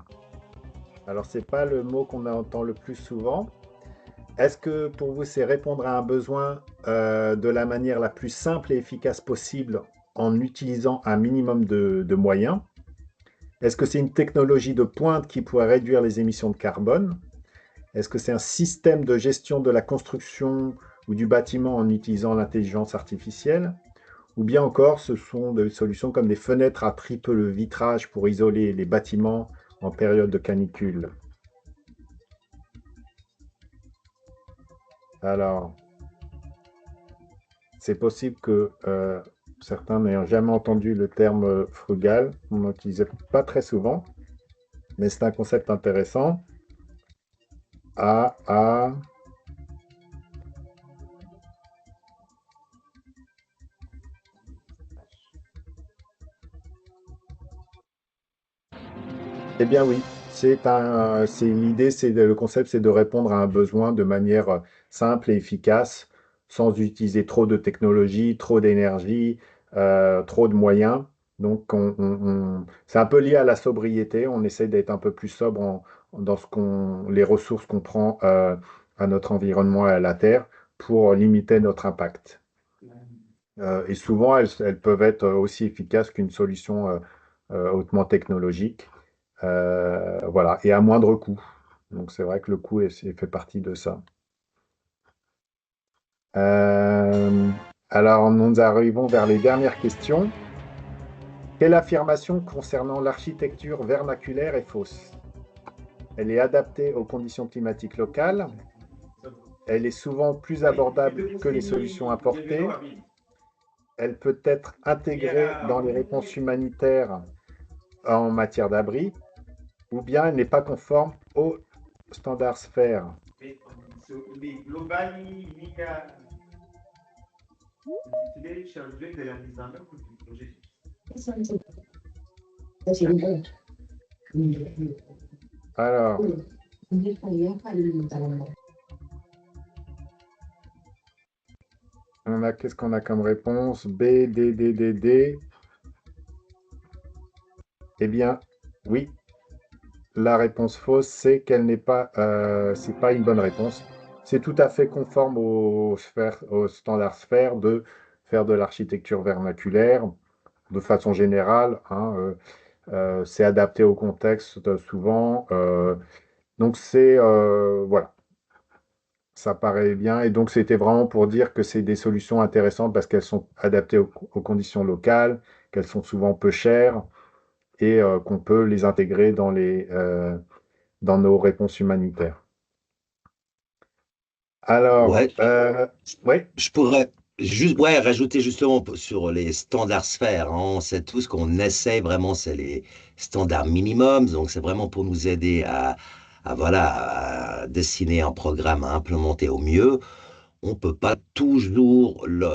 Alors, c'est pas le mot qu'on entend le plus souvent. Est-ce que pour vous, c'est répondre à un besoin de la manière la plus simple et efficace possible en utilisant un minimum de moyens? Est-ce que c'est une technologie de pointe qui pourrait réduire les émissions de carbone? Est-ce que c'est un système de gestion de la construction ou du bâtiment en utilisant l'intelligence artificielle? Ou bien encore, ce sont des solutions comme des fenêtres à triple vitrage pour isoler les bâtiments en période de canicule. Alors, c'est possible que certains n'ayant jamais entendu le terme frugal, on n'utilisait pas très souvent, mais c'est un concept intéressant. À Eh bien oui, le concept, c'est de répondre à un besoin de manière simple et efficace, sans utiliser trop de technologie, trop d'énergie, trop de moyens. Donc, c'est un peu lié à la sobriété. On essaie d'être un peu plus sobre dans les ressources qu'on prend à notre environnement et à la Terre pour limiter notre impact. Et souvent, elles peuvent être aussi efficaces qu'une solution hautement technologique. Voilà, et à moindre coût. Donc c'est vrai que le coût fait partie de ça. Euh, alors nous arrivons vers les dernières questions. Quelle affirmation concernant l'architecture vernaculaire est fausse? Elle est adaptée aux conditions climatiques locales. Elle est souvent plus abordable que les solutions apportées. Elle peut être intégrée dans les réponses humanitaires en matière d'abri, ou bien elle n'est pas conforme aux standards sphères. Alors, qu'est-ce qu'on a comme réponse? B, D, D, D, D. Eh bien, oui, la réponse fausse, c'est qu'elle n'est pas, c'est pas une bonne réponse. C'est tout à fait conforme aux standards sphères de faire de l'architecture vernaculaire de façon générale, hein, c'est adapté au contexte souvent. Donc voilà, ça paraît bien. Et donc c'était vraiment pour dire que c'est des solutions intéressantes parce qu'elles sont adaptées aux conditions locales, qu'elles sont souvent peu chères et qu'on peut les intégrer dans nos réponses humanitaires. Alors, Ouais, oui, je pourrais juste ouais, rajouter justement sur les standards sphères, hein. On sait tous qu'on essaie vraiment, c'est les standards minimums, donc c'est vraiment pour nous aider voilà, à dessiner un programme à implémenter au mieux. On peut pas toujours le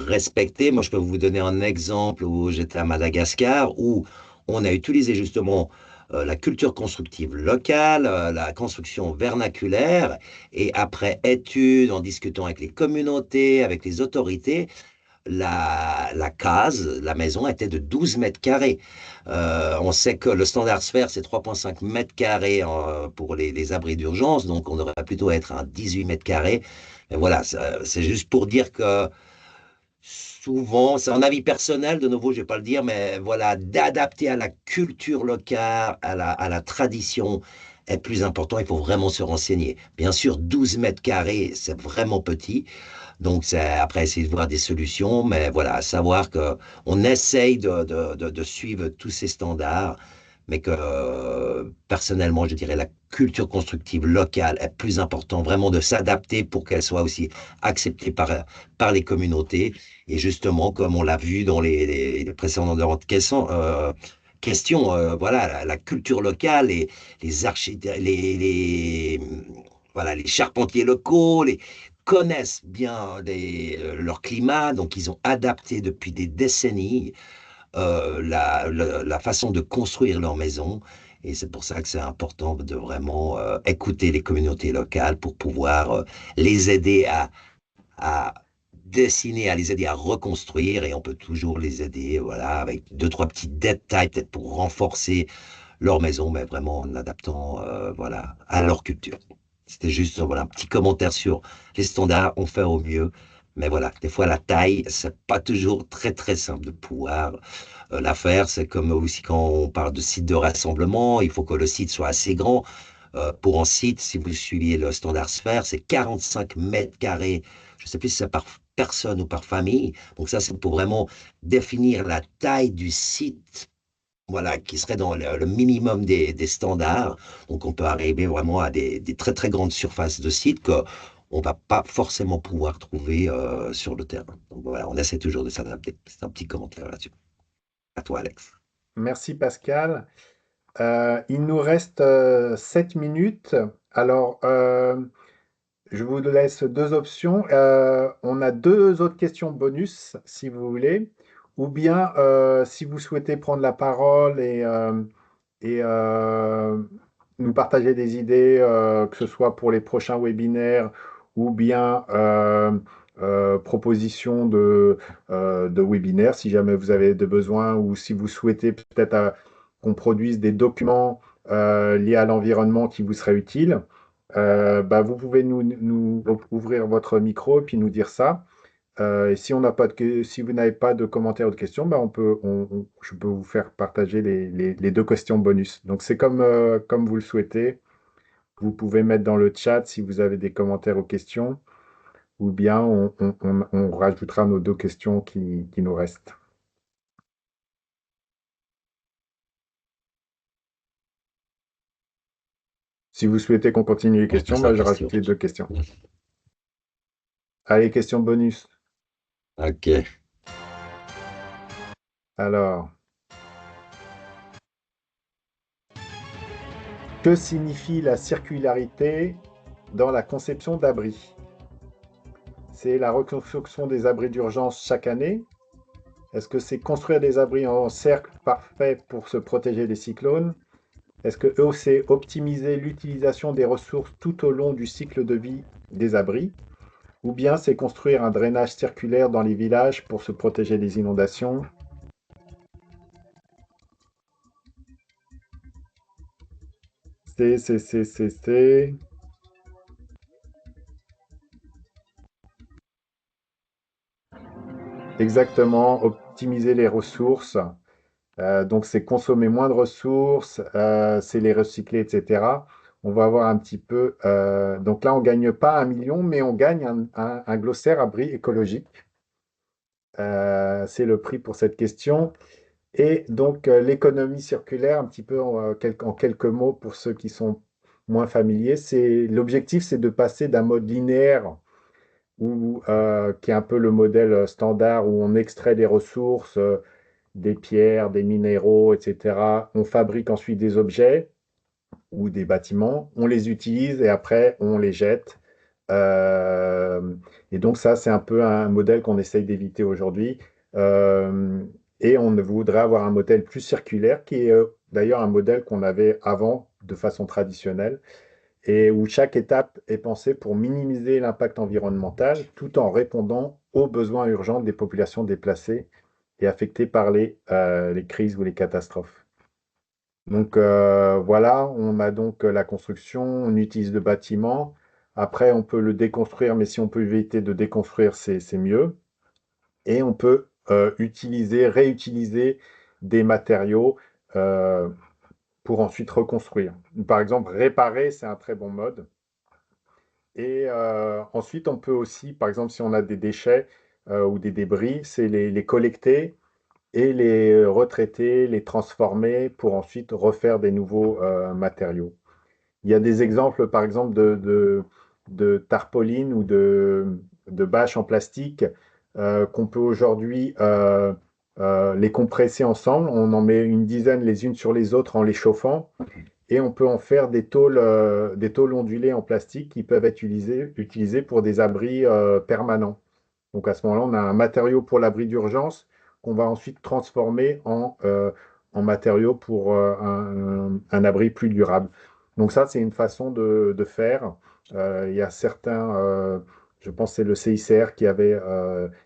respecter. Moi, je peux vous donner un exemple où j'étais à Madagascar, où on a utilisé justement la culture constructive locale, la construction vernaculaire, et après étude, en discutant avec les communautés, avec les autorités, la case, la maison était de 12 mètres carrés. On sait que le standard sphère, c'est 3,5 mètres carrés pour les abris d'urgence, donc on devrait plutôt être à 18 mètres carrés. Mais voilà, c'est juste pour dire que souvent, c'est un avis personnel, de nouveau, je vais pas le dire, mais voilà, d'adapter à la culture locale, à la tradition est plus important. Il faut vraiment se renseigner. Bien sûr, 12 mètres carrés, c'est vraiment petit. Donc, c'est après essayer de voir des solutions, mais voilà, savoir que on essaye de suivre tous ces standards, mais que personnellement, je dirais la culture constructive locale est plus important, vraiment de s'adapter pour qu'elle soit aussi acceptée par les communautés. Et justement, comme on l'a vu dans les précédentes questions, voilà, la culture locale, voilà, les charpentiers locaux, connaissent bien leur climat, donc ils ont adapté depuis des décennies la façon de construire leur maison. Et c'est pour ça que c'est important de vraiment écouter les communautés locales pour pouvoir les aider à dessiner, à les aider à reconstruire. Et on peut toujours les aider, voilà, avec deux, trois petits détails peut-être pour renforcer leur maison, mais vraiment en adaptant, voilà, à leur culture. C'était juste voilà, un petit commentaire sur les standards, on fait au mieux. Mais voilà, des fois la taille, c'est pas toujours très très simple de pouvoir la faire. C'est comme aussi quand on parle de site de rassemblement, il faut que le site soit assez grand. Pour un site, si vous suiviez le standard sphère, c'est 45 mètres carrés. Je ne sais plus si c'est par personne ou par famille. Donc ça, c'est pour vraiment définir la taille du site, voilà, qui serait dans le minimum des standards. Donc, on peut arriver vraiment à des très, très grandes surfaces de sites qu'on ne va pas forcément pouvoir trouver sur le terrain. Donc, voilà, on essaie toujours de s'adapter. C'est un petit commentaire là-dessus. À toi, Alex. merci Pascal. Il nous reste 7 minutes. Alors, je vous laisse deux options. On a deux autres questions bonus, si vous voulez. Ou bien, si vous souhaitez prendre la parole et nous partager des idées, que ce soit pour les prochains webinaires ou bien propositions de webinaires, si jamais vous avez des besoins ou si vous souhaitez peut-être qu'on produise des documents liés à l'environnement qui vous seraient utiles. Bah, vous pouvez nous ouvrir votre micro et puis nous dire ça. Et si on n'a pas si vous n'avez pas de commentaires ou de questions, bah je peux vous faire partager les deux questions bonus. Donc c'est comme vous le souhaitez. Vous pouvez mettre dans le chat si vous avez des commentaires ou questions, ou bien on rajoutera nos deux questions qui nous restent. Si vous souhaitez qu'on continue les questions, bah, je rajoute les deux questions. Allez, question bonus. Ok. Alors, que signifie la circularité dans la conception d'abris? C'est la reconstruction des abris d'urgence chaque année? Est-ce que c'est construire des abris en cercle parfait pour se protéger des cyclones? Est-ce que c'est optimiser l'utilisation des ressources tout au long du cycle de vie des abris? Ou bien c'est construire un drainage circulaire dans les villages pour se protéger des inondations? C'est. Exactement, optimiser les ressources. Donc, c'est consommer moins de ressources, c'est les recycler, etc. On va voir un petit peu. Donc là, on ne gagne pas 1 million, mais on gagne un glossaire abri écologique. C'est le prix pour cette question. Et donc, l'économie circulaire, un petit peu en quelques mots pour ceux qui sont moins familiers, l'objectif, c'est de passer d'un mode linéaire qui est un peu le modèle standard où on extrait des ressources, des pierres, des minéraux, etc. On fabrique ensuite des objets ou des bâtiments, on les utilise et après on les jette. Euh, et donc ça, c'est un peu un modèle qu'on essaye d'éviter aujourd'hui. Euh, et on voudrait avoir un modèle plus circulaire, qui est d'ailleurs un modèle qu'on avait avant de façon traditionnelle, et où chaque étape est pensée pour minimiser l'impact environnemental tout en répondant aux besoins urgents des populations déplacées et affectées par les crises ou les catastrophes. Donc voilà, on a donc la construction, on utilise le bâtiment. Après, on peut le déconstruire, mais si on peut éviter de déconstruire, c'est mieux. Et on peut réutiliser des matériaux euh, pour ensuite reconstruire. Par exemple, réparer, c'est un très bon mode. Et ensuite, on peut aussi, par exemple, si on a des déchets ou des débris, c'est les collecter et les retraiter, les transformer pour ensuite refaire des nouveaux matériaux. Il y a des exemples, par exemple, de tarpaulines ou de bâches en plastique qu'on peut aujourd'hui les compresser ensemble. On en met une dizaine les unes sur les autres en les chauffant et on peut en faire des tôles ondulées en plastique qui peuvent être utilisées pour des abris permanents. Donc à ce moment-là, on a un matériau pour l'abri d'urgence qu'on va ensuite transformer en matériau pour un abri plus durable. Donc ça, c'est une façon de faire. Il y a certains, je pense que c'est le CICR qui avait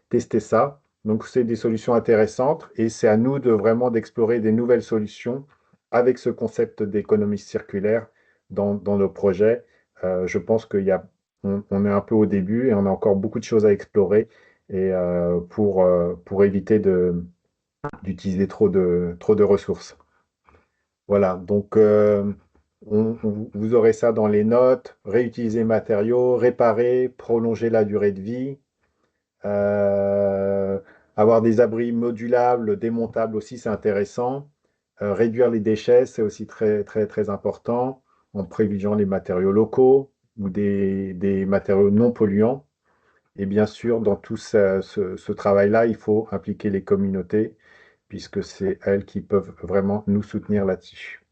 testé ça. Donc c'est des solutions intéressantes et c'est à nous de vraiment d'explorer des nouvelles solutions avec ce concept d'économie circulaire dans nos projets. Je pense on est un peu au début et on a encore beaucoup de choses à explorer et pour éviter d'utiliser trop de ressources. Voilà, donc vous aurez ça dans les notes, réutiliser matériaux, réparer, prolonger la durée de vie, euh, avoir des abris modulables, démontables aussi, c'est intéressant. Réduire les déchets, c'est aussi très, très, très important en privilégiant les matériaux locaux ou des matériaux non polluants. Et bien sûr, dans tout ce travail-là, il faut impliquer les communautés, puisque c'est elles qui peuvent vraiment nous soutenir là-dessus.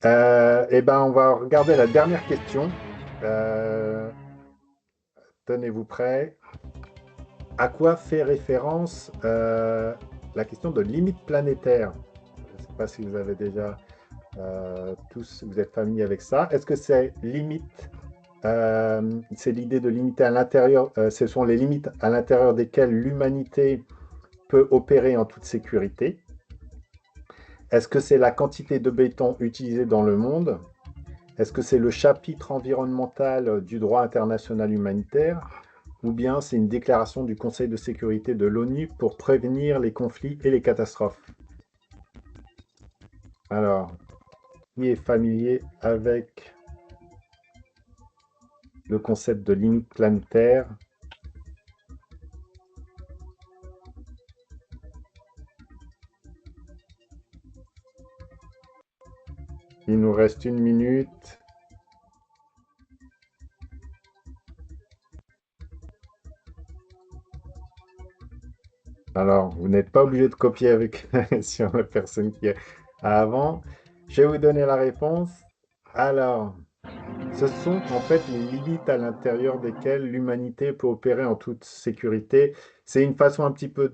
Eh ben, on va regarder la dernière question. Tenez-vous prêts. À quoi fait référence la question de limite planétaire? Je ne sais pas si vous avez déjà tous, vous êtes familiers avec ça. Est-ce que c'est c'est l'idée de limiter à l'intérieur, ce sont les limites à l'intérieur desquelles l'humanité peut opérer en toute sécurité? Est-ce que c'est la quantité de béton utilisée dans le monde? Est-ce que c'est le chapitre environnemental du droit international humanitaire? Ou bien c'est une déclaration du Conseil de sécurité de l'ONU pour prévenir les conflits et les catastrophes? Alors, qui est familier avec le concept de limite planétaire? Il nous reste 1 minute. Alors, vous n'êtes pas obligé de copier avec sur la personne qui est avant. Je vais vous donner la réponse. Alors, ce sont en fait les limites à l'intérieur desquelles l'humanité peut opérer en toute sécurité. C'est une façon un petit peu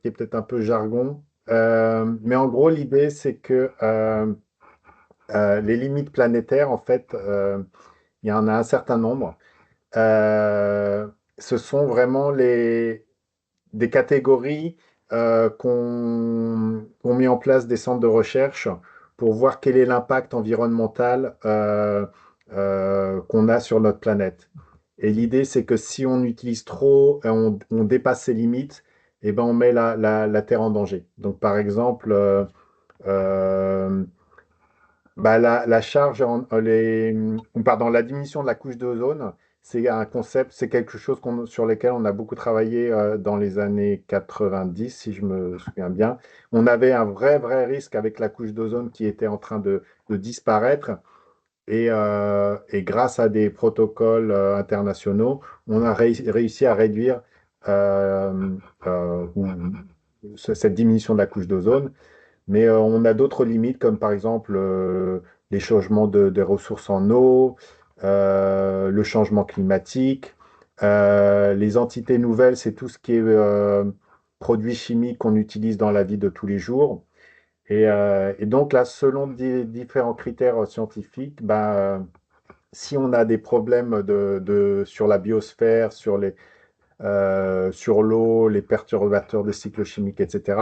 qui est peut-être un peu jargon, mais en gros, l'idée, c'est que les limites planétaires, en fait, il y en a un certain nombre. Ce sont vraiment des catégories qu'ont mis en place des centres de recherche pour voir quel est l'impact environnemental qu'on a sur notre planète. Et l'idée, c'est que si on utilise trop, on dépasse ces limites, et ben on met la Terre en danger. Donc, par exemple, la charge, pardon, la diminution de la couche d'ozone, c'est un concept, c'est quelque chose sur lequel on a beaucoup travaillé dans les années 90, si je me souviens bien. On avait un vrai risque avec la couche d'ozone qui était en train de disparaître. Et grâce à des protocoles internationaux, on a réussi à réduire cette diminution de la couche d'ozone. Mais on a d'autres limites, comme par exemple les changements des ressources en eau, le changement climatique. Les entités nouvelles, c'est tout ce qui est produits chimiques qu'on utilise dans la vie de tous les jours. Et donc là, selon différents critères scientifiques, si on a des problèmes sur la biosphère, sur l'eau, les perturbateurs des cycles chimiques, etc.,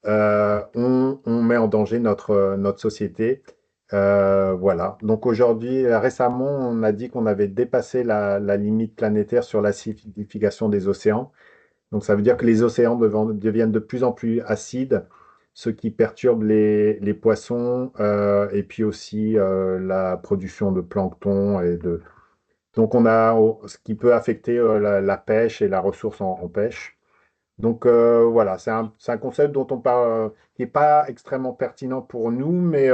on met en danger notre société. Voilà. Donc aujourd'hui, récemment, on a dit qu'on avait dépassé la limite planétaire sur l'acidification des océans. Donc ça veut dire que les océans deviennent de plus en plus acides, ce qui perturbe les poissons et puis aussi la production de plancton donc on a ce qui peut affecter la pêche et la ressource en pêche. Donc voilà, c'est un concept dont on parle, qui n'est pas extrêmement pertinent pour nous, mais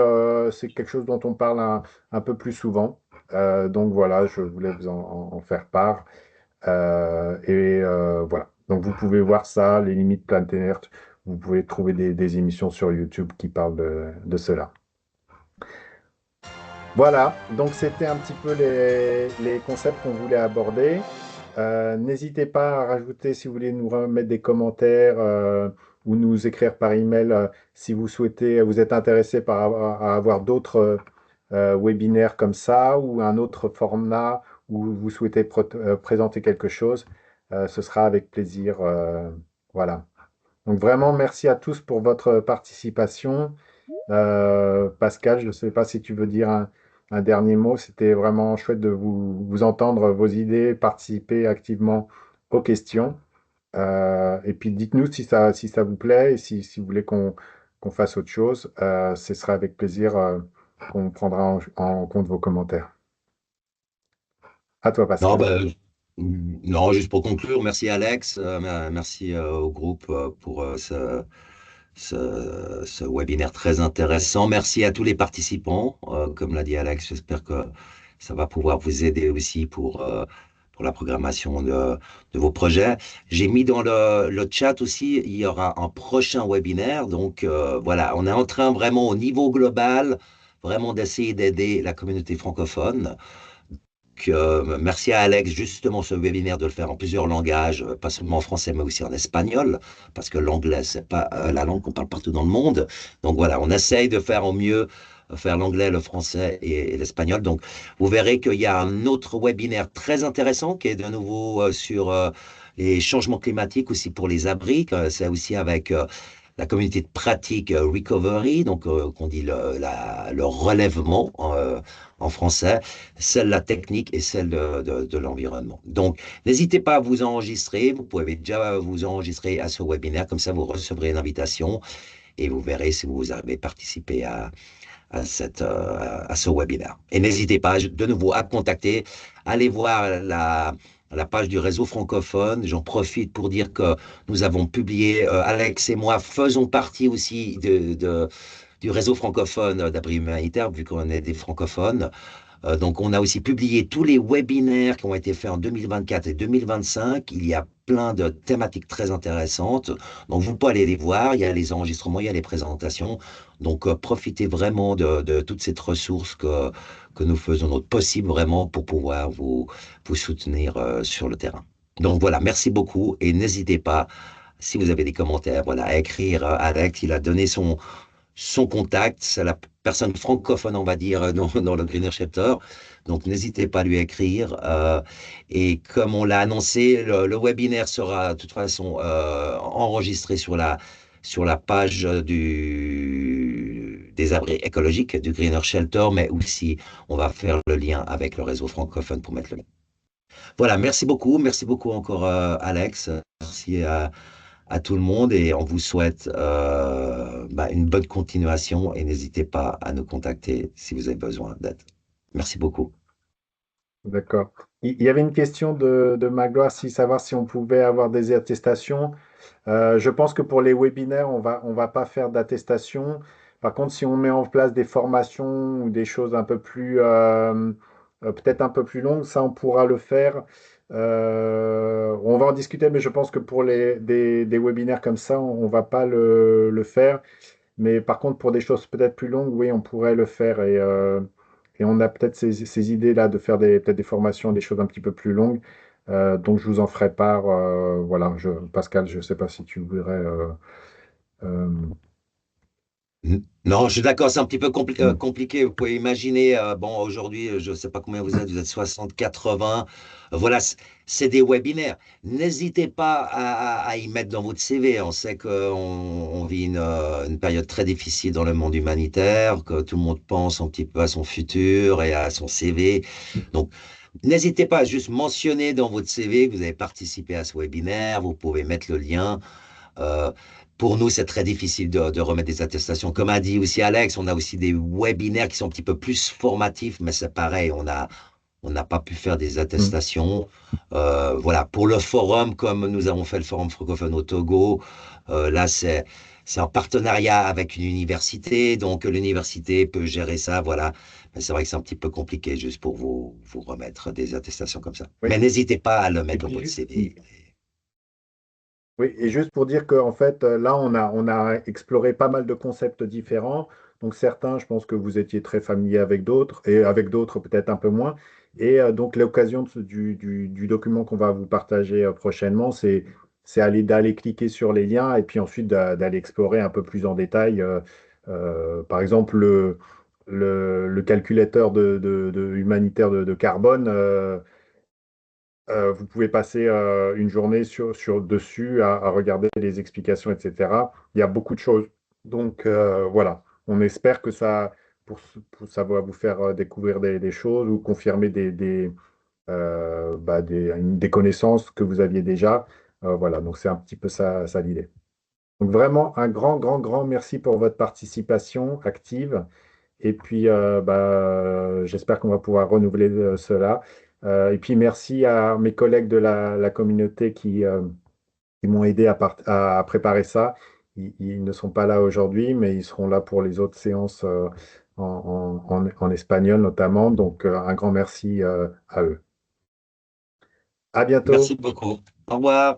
c'est quelque chose dont on parle un peu plus souvent. Donc voilà, je voulais vous en faire part. Voilà. Donc vous pouvez voir ça, les limites planétaires. Vous pouvez trouver des émissions sur YouTube qui parlent de cela. Voilà, donc c'était un petit peu les concepts qu'on voulait aborder. N'hésitez pas à rajouter si vous voulez nous remettre des commentaires ou nous écrire par email si vous souhaitez, vous êtes intéressé à avoir d'autres webinaires comme ça ou un autre format où vous souhaitez présenter quelque chose. Ce sera avec plaisir. Voilà. Donc vraiment, merci à tous pour votre participation. Pascal, je ne sais pas si tu veux dire un dernier mot. C'était vraiment chouette de vous entendre vos idées, participer activement aux questions. Et puis dites-nous si ça vous plaît et si vous voulez qu'on fasse autre chose. Ce sera avec plaisir qu'on prendra en compte vos commentaires. À toi, Pascal. Non, juste pour conclure, merci Alex, merci au groupe pour ce webinaire très intéressant. Merci à tous les participants. Comme l'a dit Alex, j'espère que ça va pouvoir vous aider aussi pour la programmation de vos projets. J'ai mis dans le chat aussi, il y aura un prochain webinaire. Donc voilà, on est en train vraiment au niveau global, vraiment d'essayer d'aider la communauté francophone merci à Alex, justement, ce webinaire de le faire en plusieurs langages, pas seulement en français, mais aussi en espagnol, parce que l'anglais, c'est pas la langue qu'on parle partout dans le monde. Donc voilà, on essaye de faire au mieux, faire l'anglais, le français et l'espagnol. Donc, vous verrez qu'il y a un autre webinaire très intéressant qui est de nouveau sur les changements climatiques aussi pour les abris. C'est aussi avec la communauté de pratique Recovery, donc qu'on dit le relèvement en français, celle de la technique et celle de l'environnement. Donc, n'hésitez pas à vous enregistrer. Vous pouvez déjà vous enregistrer à ce webinaire, comme ça vous recevrez une invitation et vous verrez si vous avez participé à ce webinaire. Et n'hésitez pas de nouveau à contacter, allez voir la page du réseau francophone. J'en profite pour dire que nous avons publié, Alex et moi faisons partie aussi du réseau francophone d'abri humanitaire, vu qu'on est des francophones. Donc, on a aussi publié tous les webinaires qui ont été faits en 2024 et 2025. Il y a plein de thématiques très intéressantes. Donc, vous pouvez aller les voir. Il y a les enregistrements, il y a les présentations. Donc, profitez vraiment de toute cette ressource que nous faisons notre possible vraiment pour pouvoir vous soutenir sur le terrain. Donc, voilà, merci beaucoup et n'hésitez pas, si vous avez des commentaires, voilà, à écrire à Alex. Il a donné son contact, c'est la personne francophone, on va dire, dans le Greener Chapter. Donc, n'hésitez pas à lui écrire. Et comme on l'a annoncé, le webinaire sera de toute façon enregistré sur la page des abris écologiques du Greener Shelter, mais aussi on va faire le lien avec le réseau francophone pour mettre le lien. Voilà, merci beaucoup encore Alex, merci à tout le monde et on vous souhaite une bonne continuation et n'hésitez pas à nous contacter si vous avez besoin d'aide. Merci beaucoup. D'accord. Il y avait une question de Magloire, savoir si on pouvait avoir des attestations. Je pense que pour les webinaires, on va pas faire d'attestation. Par contre, si on met en place des formations ou des choses un peu plus, peut-être un peu plus longues, ça, on pourra le faire. On va en discuter, mais je pense que pour des webinaires comme ça, on va pas le faire. Mais par contre, pour des choses peut-être plus longues, oui, on pourrait le faire. Et on a peut-être ces idées-là de faire peut-être des formations, des choses un petit peu plus longues. Donc, je vous en ferai part. Voilà, Pascal, je ne sais pas si tu voudrais. Euh, Non, je suis d'accord, c'est un petit peu compliqué. Vous pouvez imaginer, bon, aujourd'hui, je ne sais pas combien vous êtes 60, 80. Voilà, c'est des webinaires. N'hésitez pas à y mettre dans votre CV. On sait qu'on vit une période très difficile dans le monde humanitaire, que tout le monde pense un petit peu à son futur et à son CV. Donc, n'hésitez pas à juste mentionner dans votre CV que vous avez participé à ce webinaire. Vous pouvez mettre le lien. Euh, pour nous, c'est très difficile de remettre des attestations. Comme a dit aussi Alex, on a aussi des webinaires qui sont un petit peu plus formatifs, mais c'est pareil, on n'a pas pu faire des attestations. Voilà, pour le forum, comme nous avons fait le forum francophone au Togo, là, c'est en partenariat avec une université, donc l'université peut gérer ça, voilà. Mais c'est vrai que c'est un petit peu compliqué juste pour vous remettre des attestations comme ça. Oui. Mais n'hésitez pas à le mettre dans votre CV. Oui, et juste pour dire qu'en fait, là, on a exploré pas mal de concepts différents. Donc, certains, je pense que vous étiez très familier avec d'autres, et avec d'autres, peut-être un peu moins. Et donc, l'occasion du document qu'on va vous partager prochainement, c'est d'aller cliquer sur les liens et puis ensuite d'aller explorer un peu plus en détail. Par exemple, le calculateur humanitaire de carbone. Vous pouvez passer une journée dessus à regarder les explications, etc. Il y a beaucoup de choses. Donc voilà, on espère que ça va vous faire découvrir des choses ou confirmer des connaissances que vous aviez déjà. Voilà, donc c'est un petit peu ça l'idée. Donc vraiment un grand, grand, grand merci pour votre participation active. Et puis, j'espère qu'on va pouvoir renouveler cela. Et puis, merci à mes collègues de la communauté qui m'ont aidé à préparer ça. Ils ne sont pas là aujourd'hui, mais ils seront là pour les autres séances en espagnol notamment. Donc, un grand merci à eux. À bientôt. Merci beaucoup. Au revoir.